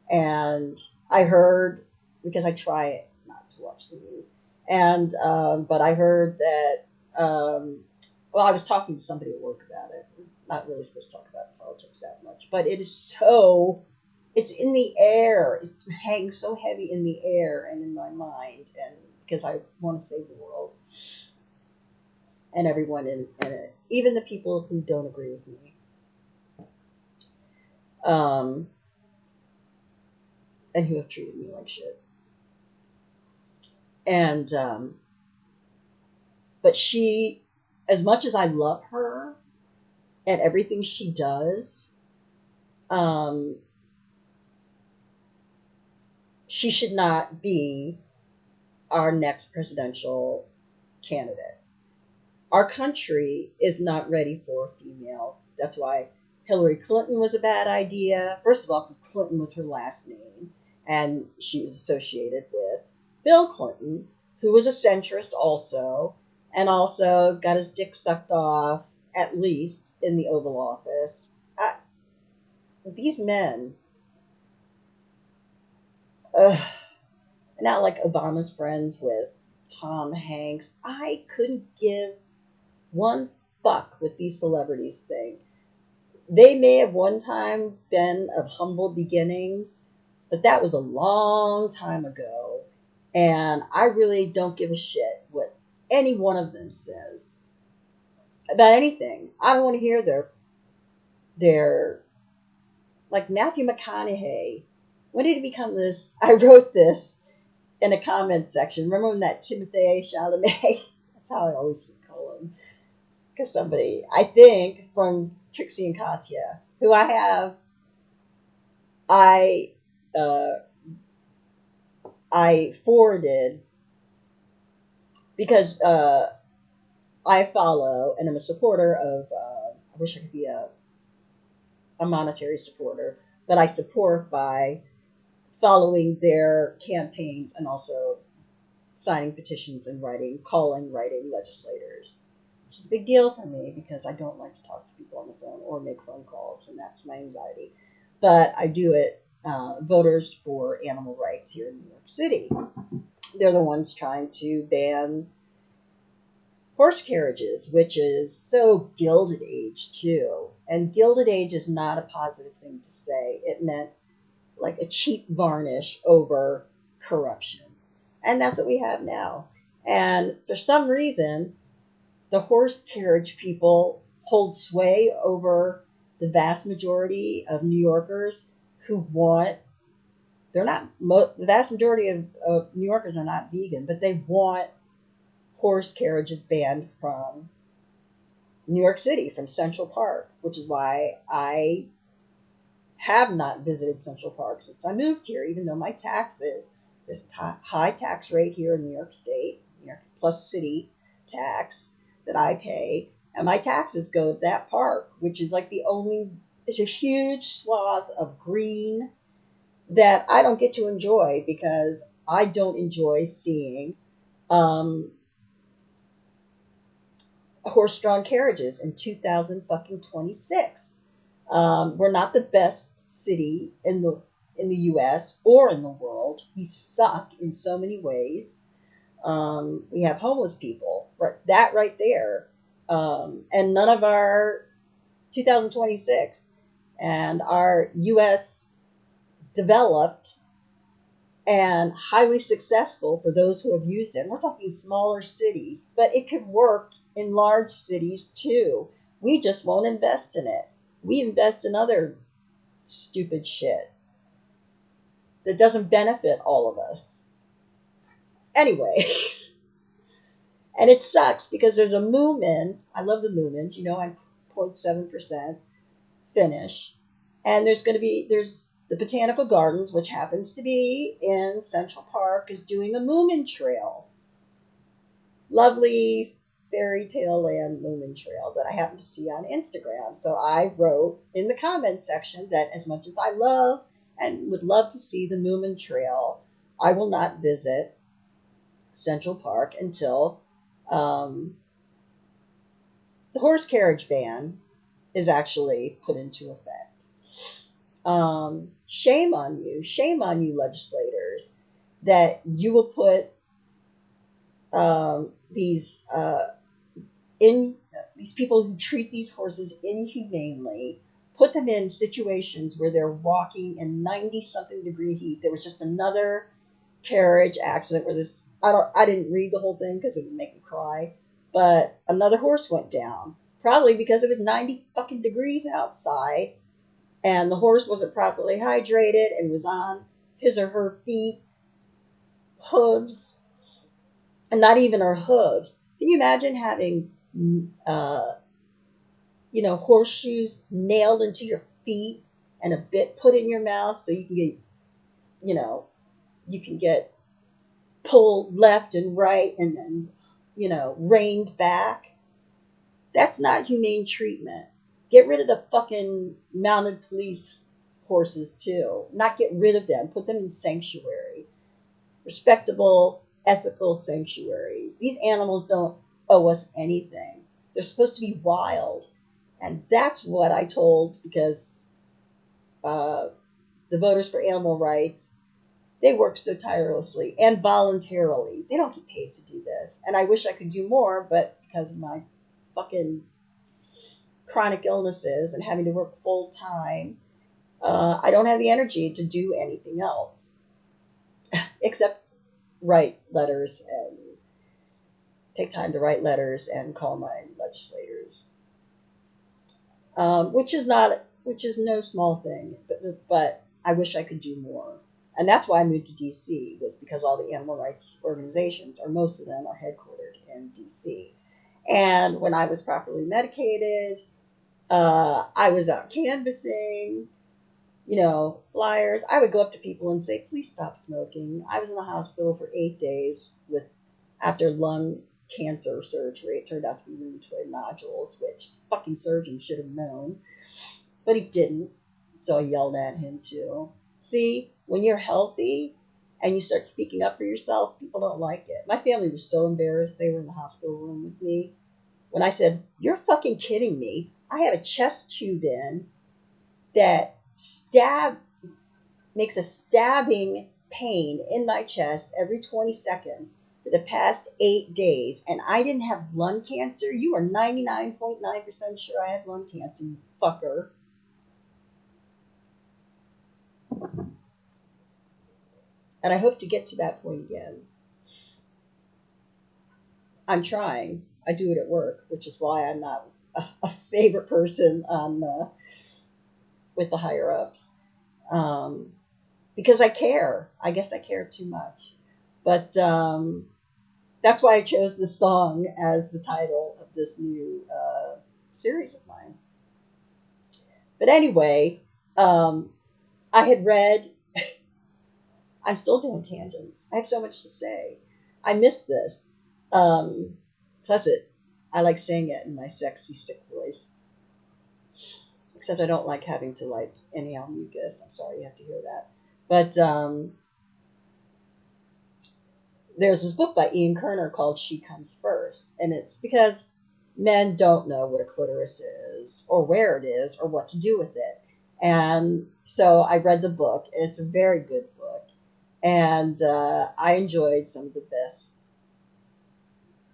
And I heard, because I try not to watch the news, and but I heard that, well, I was talking to somebody at work about it. Not really supposed to talk about politics that much, but it is so, it's in the air. It's hanging so heavy in the air and in my mind, and because I want to save the world and everyone in it, even the people who don't agree with me. Um, and who have treated me like shit. And but she, as much as I love her and everything she does, um, she should not be our next presidential candidate. Our country is not ready for a female. That's why Hillary Clinton was a bad idea. First of all, Clinton was her last name, and she was associated with Bill Clinton, who was a centrist also, and also got his dick sucked off, at least in the Oval Office. These men, not like Obama's friends with Tom Hanks. I couldn't give one fuck what these celebrities think. They may have one time been of humble beginnings, but that was a long time ago. And I really don't give a shit what any one of them says about anything. I don't want to hear their like Matthew McConaughey. When did he become this? I wrote this in a comment section. Remember when that Timothée Chalamet? That's how I always call him. Because somebody, I think, from Trixie and Katya, who I uh, I forwarded because I follow and I'm a supporter of. I wish I could be a monetary supporter, but I support by following their campaigns and also signing petitions and writing legislators, which is a big deal for me because I don't like to talk to people on the phone or make phone calls, and that's my anxiety. But I do it. Voters for Animal Rights here in New York City. They're the ones trying to ban horse carriages, which is so Gilded Age too. And Gilded Age is not a positive thing to say. It meant like a cheap varnish over corruption. And that's what we have now. And for some reason, the horse carriage people hold sway over the vast majority of New Yorkers who want, the vast majority of New Yorkers are not vegan, but they want horse carriages banned from New York City, from Central Park, which is why I have not visited Central Park since I moved here, even though my taxes, there's high tax rate here in New York State, New York plus city tax that I pay, and my taxes go to that park, which is like it's a huge swath of green that I don't get to enjoy because I don't enjoy seeing horse-drawn carriages in 2026. We're not the best city in the U.S. or in the world. We suck in so many ways. We have homeless people, that right there, and none of our 2026 and our U.S. developed and highly successful for those who have used it. We're talking smaller cities, but it could work in large cities too. We just won't invest in it. We invest in other stupid shit that doesn't benefit all of us. Anyway, and it sucks because there's a Moomin. I love the Moomins. I'm 0.7% Finnish. And there's the Botanical Gardens, which happens to be in Central Park, is doing a Moomin Trail. Lovely fairy tale land Moomin Trail that I happened to see on Instagram. So I wrote in the comments section that as much as I love and would love to see the Moomin Trail, I will not visit Central Park until um, the horse carriage ban is actually put into effect. Shame on you, legislators, that you will put these in these people who treat these horses inhumanely, put them in situations where they're walking in 90 something degree heat. There was just another carriage accident where this I didn't read the whole thing because it would make me cry, but another horse went down, probably because it was 90 fucking degrees outside and the horse wasn't properly hydrated and was on his or her feet, hooves, and not even her hooves. Can you imagine having uh, horseshoes nailed into your feet and a bit put in your mouth so you can get, you can get pulled left and right and then, reined back? That's not humane treatment. Get rid of the fucking mounted police horses too. Not get rid of them. Put them in sanctuary. Respectable, ethical sanctuaries. These animals don't owe us anything. They're supposed to be wild. And that's what I told, because the Voters for Animal Rights, they work so tirelessly and voluntarily. They don't get paid to do this. And I wish I could do more, but because of my fucking chronic illnesses and having to work full time, I don't have the energy to do anything else except write letters and take time to write letters and call my legislators, which is no small thing, but I wish I could do more. And that's why I moved to DC, was because all the animal rights organizations, or most of them, are headquartered in DC. And when I was properly medicated, I was out canvassing, flyers. I would go up to people and say, please stop smoking. I was in the hospital for 8 days after lung cancer surgery. It turned out to be rheumatoid nodules, which the fucking surgeon should have known, but he didn't. So I yelled at him too. See, when you're healthy and you start speaking up for yourself, people don't like it. My family was so embarrassed. They were in the hospital room with me when I said, you're fucking kidding me. I had a chest tube in that makes a stabbing pain in my chest every 20 seconds for the past 8 days, and I didn't have lung cancer. You are 99.9% sure I had lung cancer, you fucker. And I hope to get to that point again. I'm trying. I do it at work, which is why I'm not a favorite person with the higher ups. Because I care. I guess I care too much. But that's why I chose this song as the title of this new series of mine. But anyway, I had read. I'm still doing tangents. I have so much to say. I missed this. Plus, I like saying it in my sexy, sick voice. Except I don't like having to inhale mucus. I'm sorry you have to hear that. But there's this book by Ian Kerner called She Comes First. And it's because men don't know what a clitoris is, or where it is, or what to do with it. And so I read the book, and it's a very good book. And I enjoyed some of the best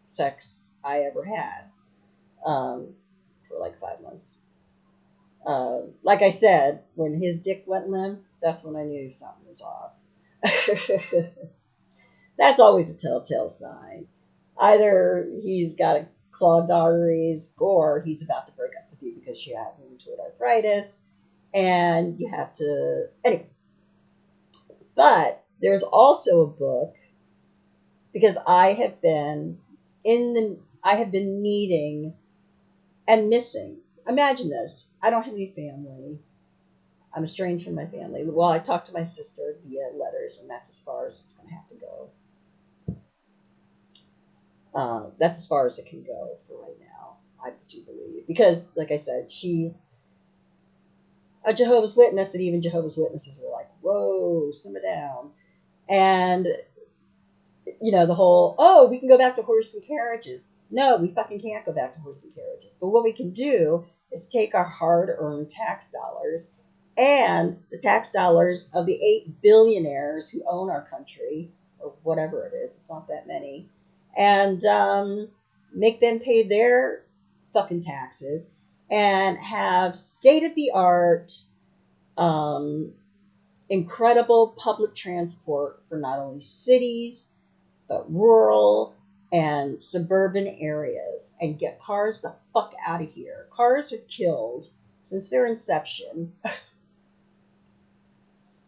sex I ever had for 5 months. Like I said, when his dick went limp, that's when I knew something was off. That's always a telltale sign. Either he's got clogged arteries, or he's about to break up with you because you have rheumatoid arthritis, and you have to... Anyway. But there's also a book, because I have been needing and missing. Imagine this. I don't have any family. I'm estranged from my family. Well, I talk to my sister via letters, and that's as far as it's going to have to go. That's as far as it can go for right now, I do believe. Because, like I said, she's a Jehovah's Witness, and even Jehovah's Witnesses are like, whoa, simmer down. And the whole, oh, we can go back to horse and carriages. No, we fucking can't go back to horse and carriages. But what we can do is take our hard-earned tax dollars and the tax dollars of the 8 billionaires who own our country, or whatever it is, it's not that many, and make them pay their fucking taxes and have state-of-the-art, incredible public transport for not only cities, but rural and suburban areas, and get cars the fuck out of here. Cars have killed, since their inception,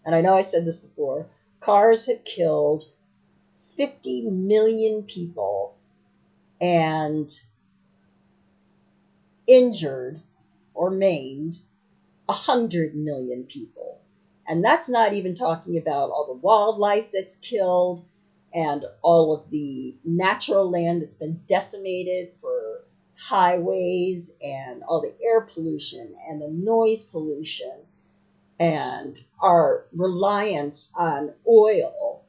and I know I said this before, cars have killed 50 million people and injured or maimed 100 million people. And that's not even talking about all the wildlife that's killed and all of the natural land that's been decimated for highways and all the air pollution and the noise pollution and our reliance on oil,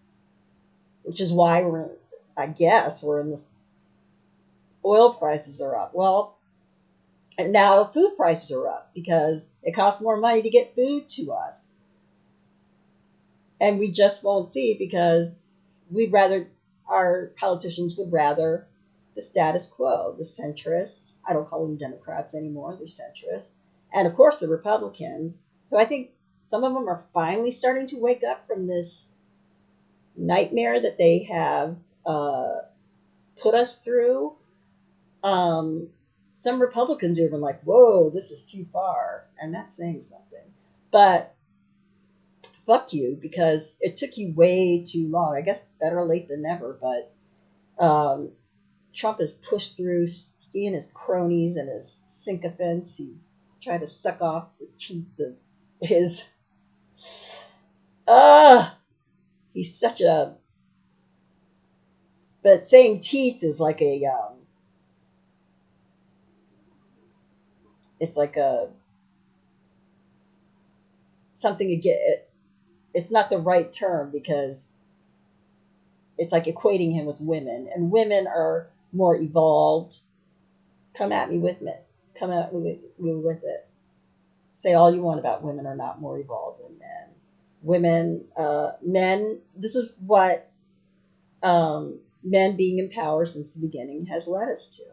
which is why we're in this, oil prices are up. Well, and now food prices are up because it costs more money to get food to us. And we just won't see it because our politicians would rather the status quo, the centrists. I don't call them Democrats anymore, they're centrists. And of course the Republicans, who I think some of them are finally starting to wake up from this nightmare that they have put us through. Some Republicans are even like, whoa, this is too far. And that's saying something. But fuck you, because it took you way too long. I guess better late than never, but Trump has pushed through, he and his cronies and his sycophants who try to suck off the teats of his... he's such a... But saying teats is like a... it's like a... something to get... It's not the right term because it's like equating him with women. And women are more evolved. Come at me with it. Come at me with it. Say all you want about women are not more evolved than men. Men, this is what men being in power since the beginning has led us to.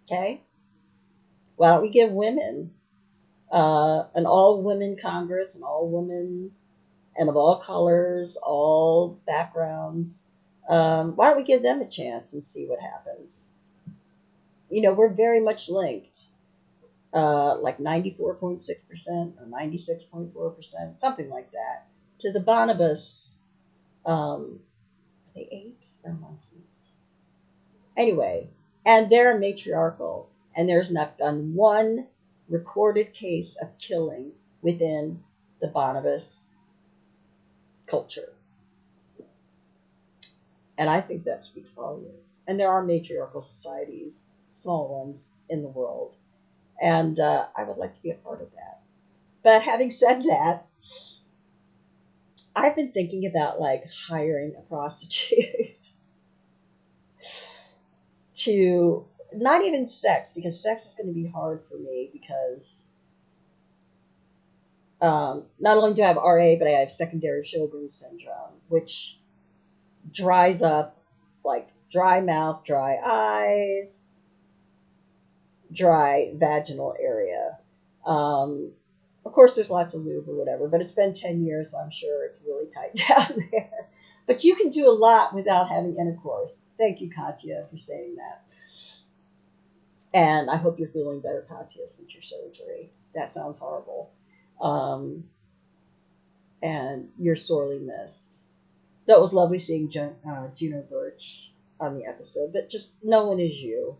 Okay? Why don't we give women an all-women Congress, an all-women, and of all colors, all backgrounds. Why don't we give them a chance and see what happens? We're very much linked, like 94.6% or 96.4%, something like that, to the bonobos. Are they apes or monkeys? Anyway, and they're matriarchal, and there's not done one recorded case of killing within the bonobos culture. And I think that speaks volumes. And there are matriarchal societies, small ones, in the world. And I would like to be a part of that. But having said that, I've been thinking about like hiring a prostitute to, not even sex, because sex is going to be hard for me because not only do I have RA, but I have secondary Sjogren's syndrome, which dries up, like dry mouth, dry eyes, dry vaginal area. Of course, there's lots of lube or whatever, but it's been 10 years, so I'm sure it's really tight down there. But you can do a lot without having intercourse. Thank you, Katya, for saying that. And I hope you're feeling better, Katya, since your surgery. That sounds horrible. And you're sorely missed. That was lovely seeing Juno Birch on the episode, but just no one is you.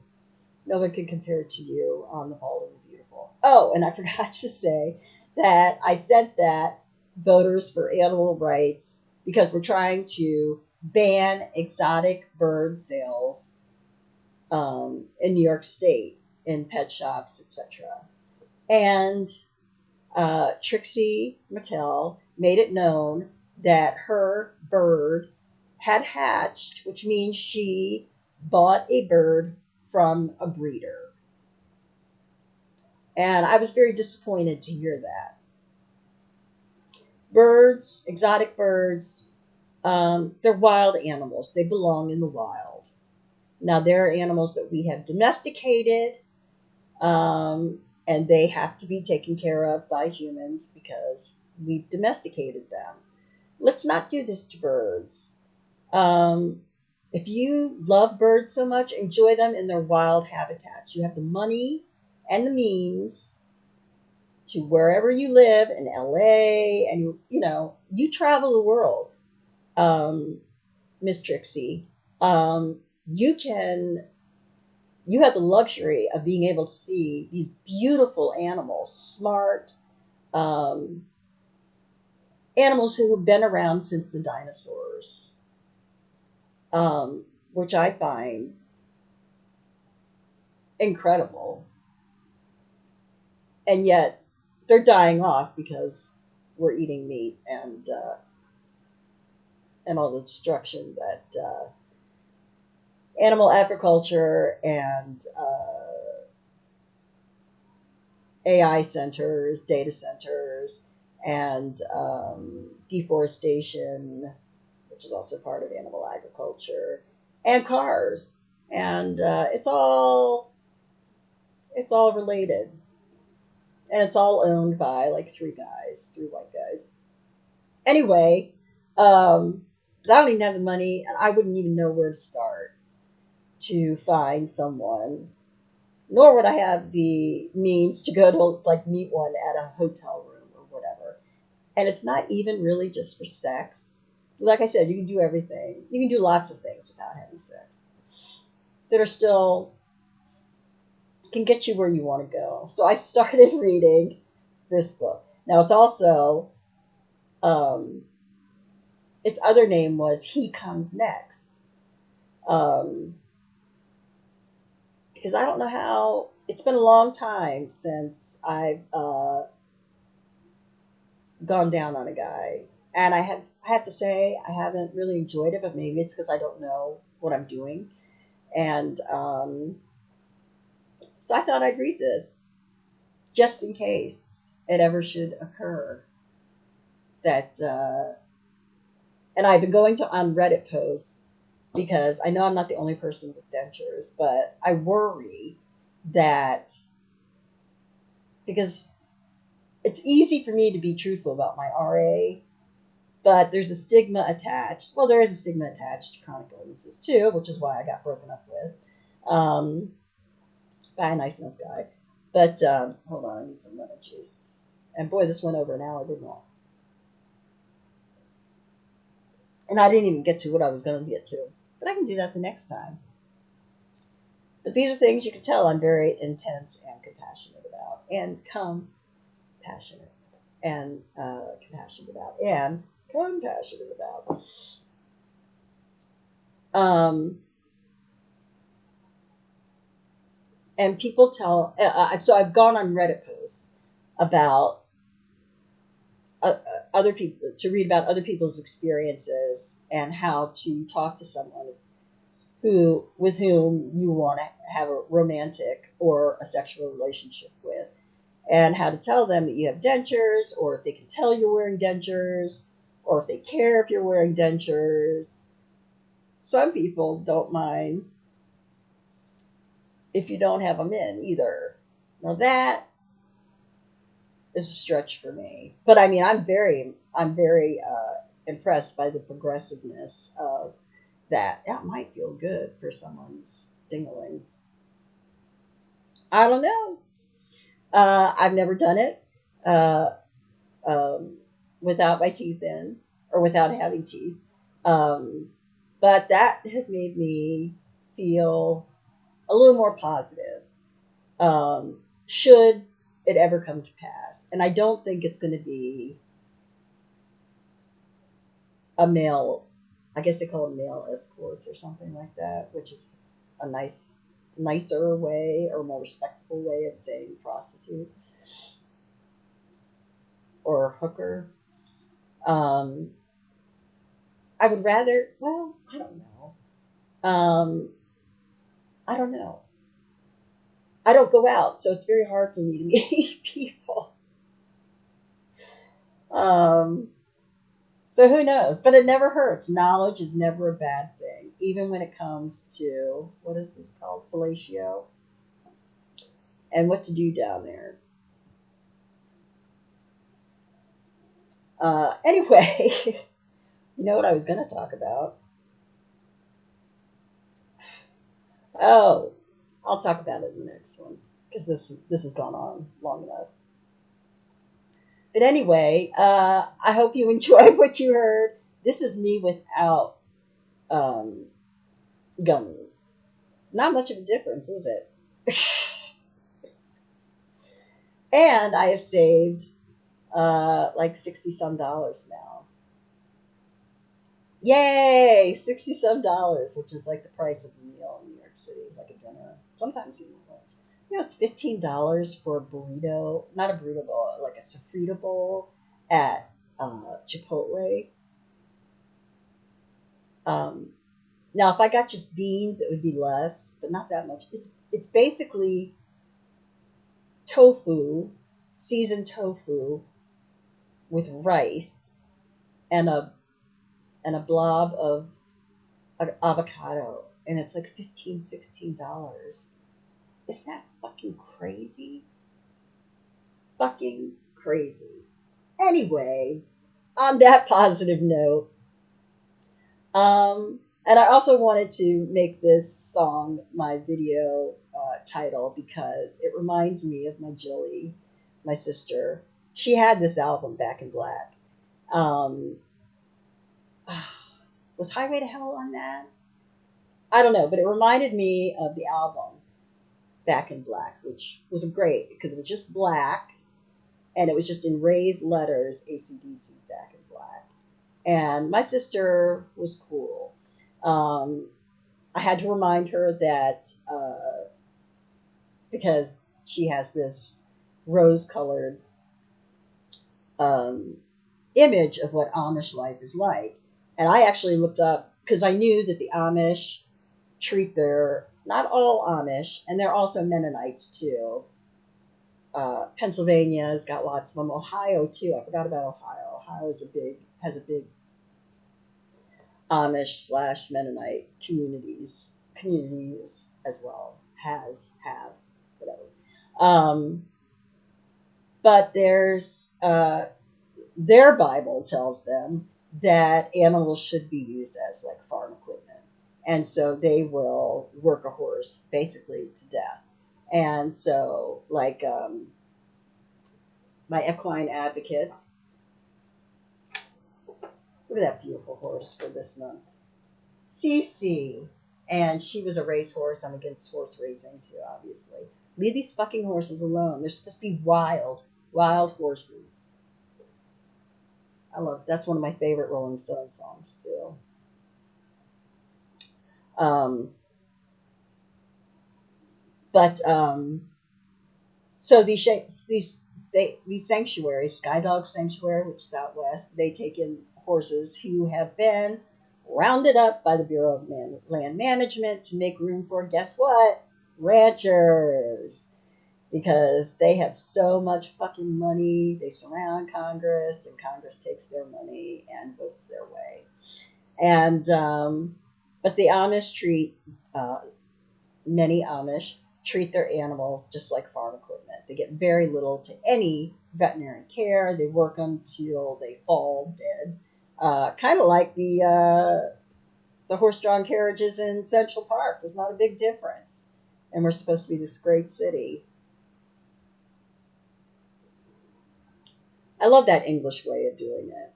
No one can compare to you on the Ball of the Beautiful. Oh, and I forgot to say that I said that voters for animal rights, because we're trying to ban exotic bird sales in New York State, in pet shops, etc. And Trixie Mattel made it known that her bird had hatched, which means she bought a bird from a breeder. And I was very disappointed to hear that. Birds, exotic birds, they're wild animals. They belong in the wild. Now, there are animals that we have domesticated, and they have to be taken care of by humans because we've domesticated them. Let's not do this to birds. If you love birds so much, enjoy them in their wild habitats. You have the money and the means to wherever you live in LA, and you travel the world, Miss Trixie. You have the luxury of being able to see these beautiful animals, smart animals who have been around since the dinosaurs, which I find incredible. And yet they're dying off because we're eating meat and all the destruction that animal agriculture and AI centers, data centers, and deforestation, which is also part of animal agriculture, and cars, and it's all related, and it's all owned by like three white guys. Anyway, but I don't even have the money, and I wouldn't even know where to start to find someone, nor would I have the means to go to like meet one at a hotel room or whatever. And it's not even really just for sex. Like I said, you can do everything. You can do lots of things without having sex that are still can get you where you want to go. So I started reading this book. Now it's also its other name was He Comes Next. Because I don't know how, it's been a long time since I've gone down on a guy. And I have to say, I haven't really enjoyed it, but maybe it's because I don't know what I'm doing. And so I thought I'd read this just in case it ever should occur. That, and I've been going on Reddit posts because I know I'm not the only person with dentures, but I worry that because it's easy for me to be truthful about my RA, but there's a stigma attached. Well, there is a stigma attached to chronic illnesses too, which is why I got broken up with by a nice enough guy. But hold on, I need some lemon juice. And boy, this went over an hour, didn't it? And I didn't even get to what I was going to get to. But I can do that the next time. But these are things you can tell I'm very intense and compassionate about. And compassionate. And compassionate about. And compassionate about. And people tell... so I've gone on Reddit posts about other people, to read about other people's experiences and how to talk to someone with whom you want to have a romantic or a sexual relationship with, and how to tell them that you have dentures, or if they can tell you're wearing dentures, or if they care if you're wearing dentures. Some people don't mind if you don't have them in either. Now that is a stretch for me, but I mean, I'm very impressed by the progressiveness of that. That might feel good for someone's dingling. I don't know. I've never done it without my teeth in or without having teeth, but that has made me feel a little more positive. Should it ever come to pass, and I don't think it's going to be a male, I guess they call it male escorts or something like that, which is a nicer way or more respectful way of saying prostitute or hooker. I would rather, well, I don't know. I don't know. I don't go out, so it's very hard for me to meet people. Um, so who knows? But it never hurts. Knowledge is never a bad thing, even when it comes to what is this called, fellatio, and what to do down there. Anyway, you know what I was going to talk about? Oh, I'll talk about it in the next one because this has gone on long enough. But anyway, I hope you enjoyed what you heard. This is me without um, gummies. Not much of a difference, is it? And I have saved like 60 some dollars now. Yay! 60 some dollars, which is like the price of a meal in New York City, like a dinner. Sometimes even more. You know, it's $15 for a burrito, not a burrito bowl, like a sofrito bowl at Chipotle. Um, Now, if I got just beans, it would be less, but not that much. It's basically tofu, seasoned tofu with rice and a blob of avocado, and it's like $15, $16. Isn't that fucking crazy? Fucking crazy. Anyway, on that positive note, and I also wanted to make this song my video title because it reminds me of my Jilly, my sister. She had this album, Back in Black. Um, was Highway to Hell on that? I don't know, but it reminded me of the album Back in Black, which was great because it was just black and it was just in raised letters, AC/DC, Back in Black. And my sister was cool. Um, I had to remind her that because she has this rose-colored um, image of what Amish life is like, and I actually looked up because I knew that the Amish treat their not all Amish, and they're also Mennonites too. Pennsylvania's got lots of them. Ohio too. I forgot about Ohio. Ohio is has a big Amish slash Mennonite communities as well. Have whatever. Um, but their Bible tells them that animals should be used as like farm equipment, and so they will work a horse basically to death. And so, like my equine advocates, look at that beautiful horse for this month. Cece. And she was a racehorse. I'm against horse racing too, obviously. Leave these fucking horses alone. They're supposed to be wild horses. That's one of my favorite Rolling Stone songs too. Um, but so these sanctuaries, Skydog Sanctuary, which is out west, they take in horses who have been rounded up by the Bureau of Land Management to make room for, guess what? Ranchers. Because they have so much fucking money. They surround Congress, and Congress takes their money and votes their way. And, but the Amish many Amish treat their animals just like farm equipment. They get very little to any veterinary care. They work them till they fall dead. Kind of like the horse-drawn carriages in Central Park. There's not a big difference. And we're supposed to be this great city. I love that English way of doing it.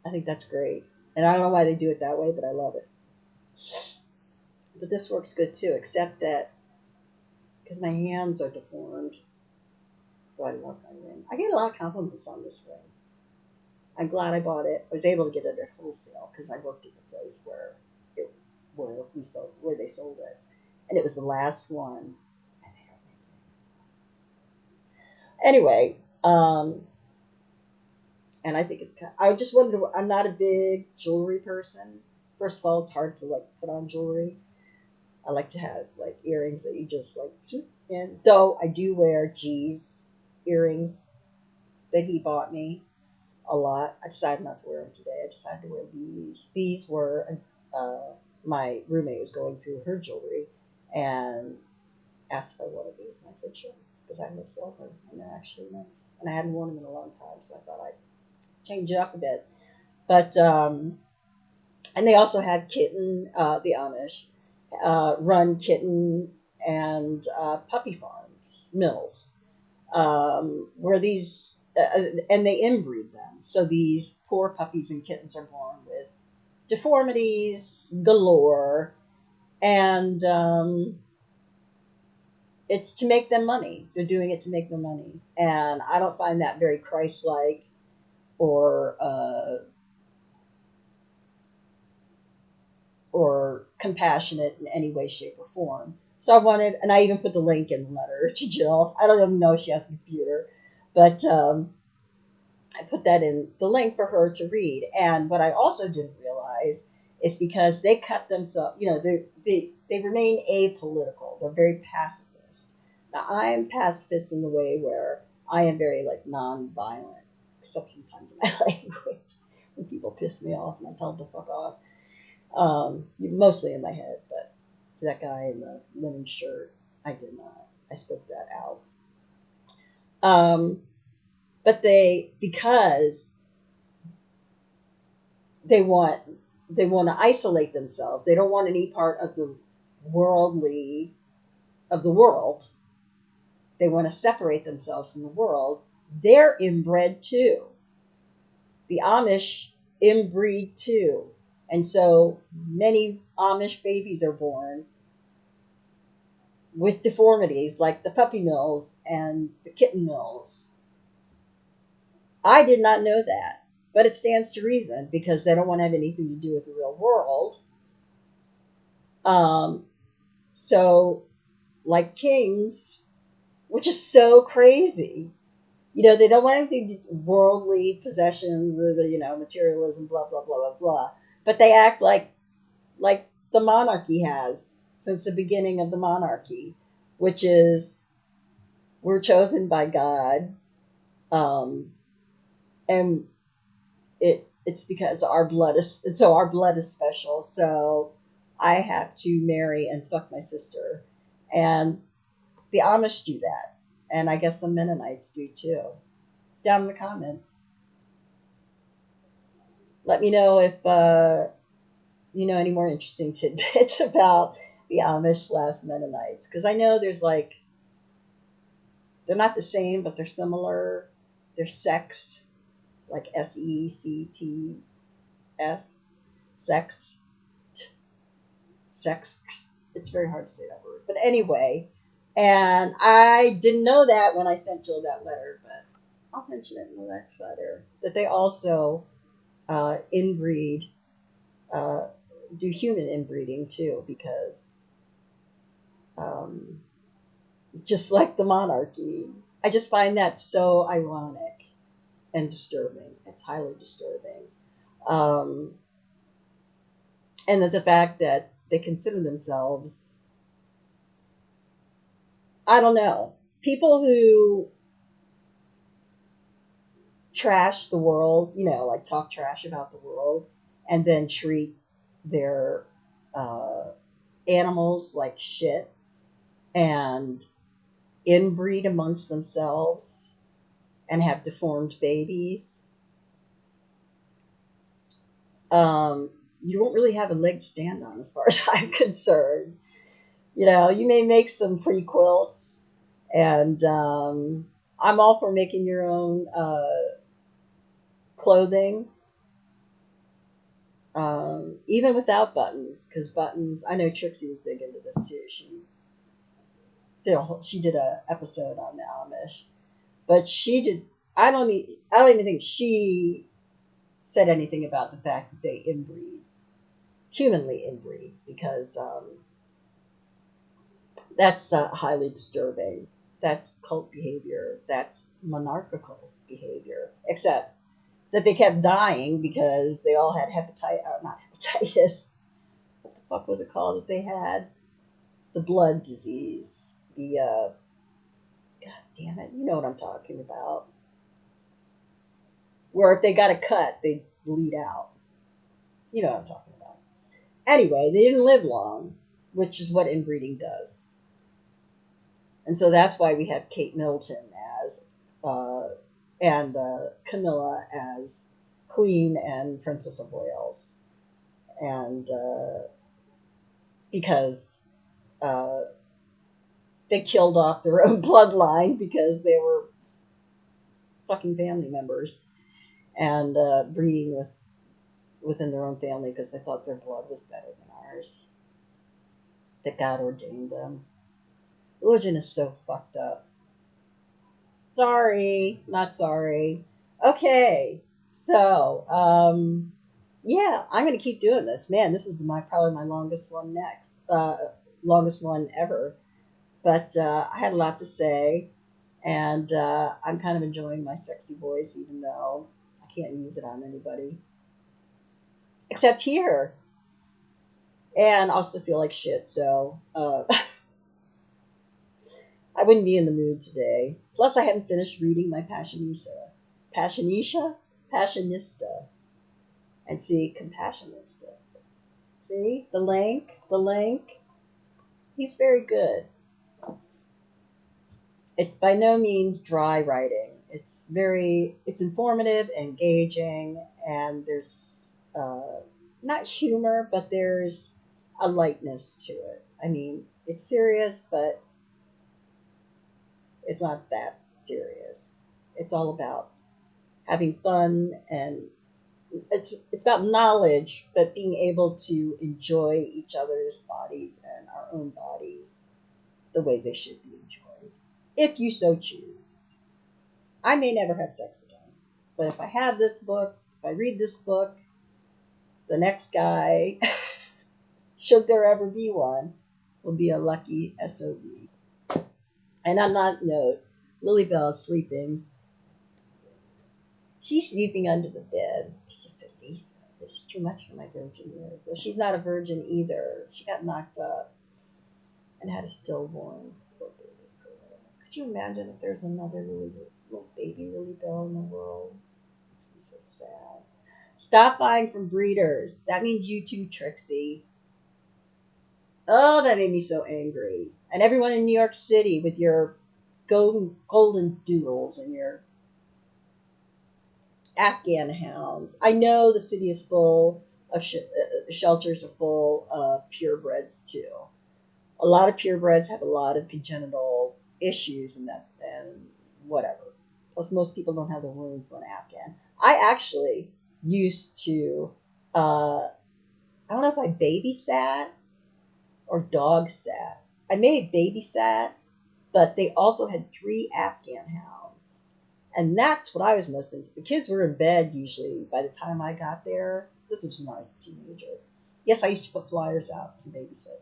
I think that's great. And I don't know why they do it that way, but I love it. But this works good too, except that because my hands are deformed. So I love my ring. I get a lot of compliments on this ring. I'm glad I bought it. I was able to get it at wholesale because I worked at the place where they sold it, and it was the last one. Anyway, And I think it's kind I just wanted to, I'm not a big jewelry person. First of all, it's hard to like put on jewelry. I like to have like earrings that you just like shoot in. Though I do wear G's earrings that he bought me a lot. I decided not to wear them today. I decided to wear these. These were my roommate was going through her jewelry and asked if I wanted these, and I said sure because I have no silver and they're actually nice. And I hadn't worn them in a long time, so I thought I'd change it up a bit. But and they also had kitten, the Amish run kitten and puppy farms, mills, where these, and they inbreed them. So these poor puppies and kittens are born with deformities galore, and it's to make them money. They're doing it to make them money, and I don't find that very Christ-like or compassionate in any way, shape, or form. So I wanted, and I even put the link in the letter to Jill. I don't even know if she has a computer, but I put that in the link for her to read. And what I also didn't realize is because they cut themselves, they remain apolitical. They're very pacifist. Now I am pacifist in the way where I am very like non-violent, except sometimes in my language when people piss me off and I tell them to fuck off. Mostly in my head, but to that guy in the linen shirt, I did not. I spoke that out. But because they want to isolate themselves. They don't want any part of the world. They want to separate themselves from the world. They're inbred too. The Amish inbreed too. And so many Amish babies are born with deformities like the puppy mills and the kitten mills. I did not know that, but it stands to reason because they don't want to have anything to do with the real world. So, like kings, which is so crazy, they don't want anything to worldly possessions or materialism, blah blah blah blah blah. But they act like the monarchy has since the beginning of the monarchy, which is we're chosen by God, and it's because our blood is special. So I have to marry and fuck my sister, and the Amish do that, and I guess some Mennonites do too. Down in the comments, let me know if any more interesting tidbits about the Amish / Mennonites, because I know there's like they're not the same, but they're similar. They're sects, like SECTS, sex, sex. It's very hard to say that word, but anyway. And I didn't know that when I sent Jill that letter, but I'll mention it in the next letter that they also inbreed, do human inbreeding too, because just like the monarchy, I just find that so ironic and disturbing. It's highly disturbing. And that the fact that they consider themselves, I don't know, people who trash the world, like talk trash about the world, and then treat their animals like shit and inbreed amongst themselves and have deformed babies. You don't really have a leg to stand on as far as I'm concerned. You may make some pretty quilts, and I'm all for making your own clothing, even without buttons, because buttons, I know Trixie was big into this too. She did a episode on the Amish, but I don't even think she said anything about the fact that they humanly inbreed, because that's highly disturbing. That's cult behavior. That's monarchical behavior. Except that they kept dying because they all had not hepatitis. What the fuck was it called that they had? The blood disease. God damn it, you know what I'm talking about. Where if they got a cut, they'd bleed out. You know what I'm talking about. Anyway, they didn't live long, which is what inbreeding does. And so that's why we have Kate Middleton as, and Camilla as Queen and Princess of Wales. And because they killed off their own bloodline because they were fucking family members and breeding within their own family because they thought their blood was better than ours. That God ordained them. Religion is so fucked up. Sorry, not sorry. Okay, so yeah, I'm gonna keep doing this. Man, this is probably my longest one longest one ever. But I had a lot to say, and I'm kind of enjoying my sexy voice, even though I can't use it on anybody except here. And I also feel like shit, so I wouldn't be in the mood today. Plus, I hadn't finished reading my Passionista, and see, Compassionista. See, the link. He's very good. It's by no means dry writing. It's informative, engaging, and there's not humor, but there's a lightness to it. I mean, it's serious, but it's not that serious. It's all about having fun, and it's about knowledge, but being able to enjoy each other's bodies and our own bodies the way they should be enjoyed, if you so choose. I may never have sex again, but if I have this book, if I read this book, the next guy, should there ever be one, will be a lucky SOB. And on that note, Lily Bell is sleeping. She's sleeping under the bed. She said, Lisa, this is too much for my virgin years. Well, she's not a virgin either. She got knocked up and had a stillborn. Poor baby girl. Could you imagine if there's another little baby Lily Bell in the world? It's so sad. Stop buying from breeders. That means you too, Trixie. Oh, that made me so angry. And everyone in New York City with your golden doodles and your Afghan hounds. I know the city is full of shelters are full of purebreds too. A lot of purebreds have a lot of congenital issues and whatever. Plus, most people don't have the room for an Afghan. I actually used to. I don't know if I babysat or dog sat. I may have babysat, but they also had 3 Afghan hounds. And that's what I was most into. The kids were in bed usually by the time I got there. This was when I was a teenager. Yes, I used to put flyers out to babysit.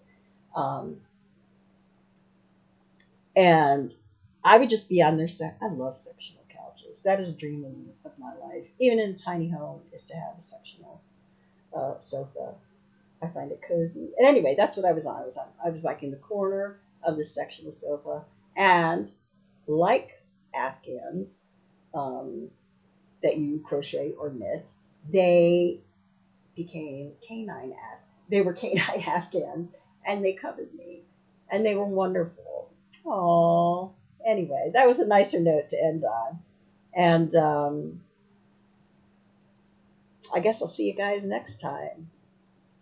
And I would just be on their I love sectional couches. That is a dream of my life. Even in a tiny home is to have a sectional sofa. I find it cozy. And anyway, that's what I was on. I was like in the corner of the sectional sofa. And like Afghans that you crochet or knit, they became they were canine Afghans, and they covered me. And they were wonderful. Aww. Anyway, that was a nicer note to end on. And I guess I'll see you guys next time.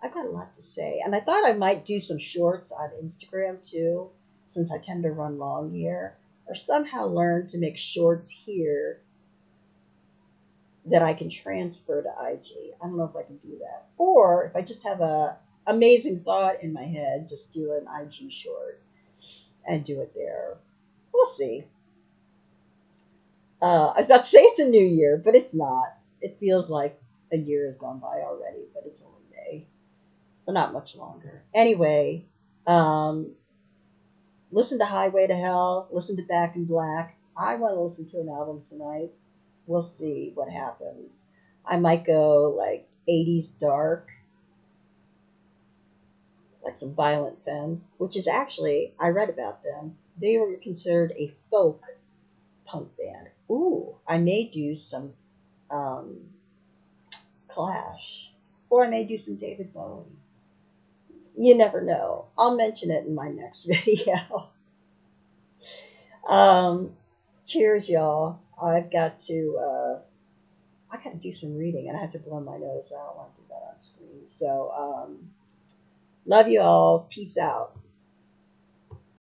I've got a lot to say. And I thought I might do some shorts on Instagram too, since I tend to run long here. Or somehow learn to make shorts here that I can transfer to IG. I don't know if I can do that. Or if I just have a amazing thought in my head, just do an IG short and do it there. We'll see. I was about to say it's a new year, but it's not. It feels like a year has gone by already, but it's only May. But not much longer. Anyway, listen to Highway to Hell. Listen to Back in Black. I want to listen to an album tonight. We'll see what happens. I might go like 80s dark, like some Violent Femmes, which is actually, I read about them. They were considered a folk punk band. Ooh, I may do some um, Clash, or I may do some David Bowie. You never know. I'll mention it in my next video. um, cheers, y'all. I got to do some reading, and I have to blow my nose. I don't want to do that on screen. So, love you all. Peace out.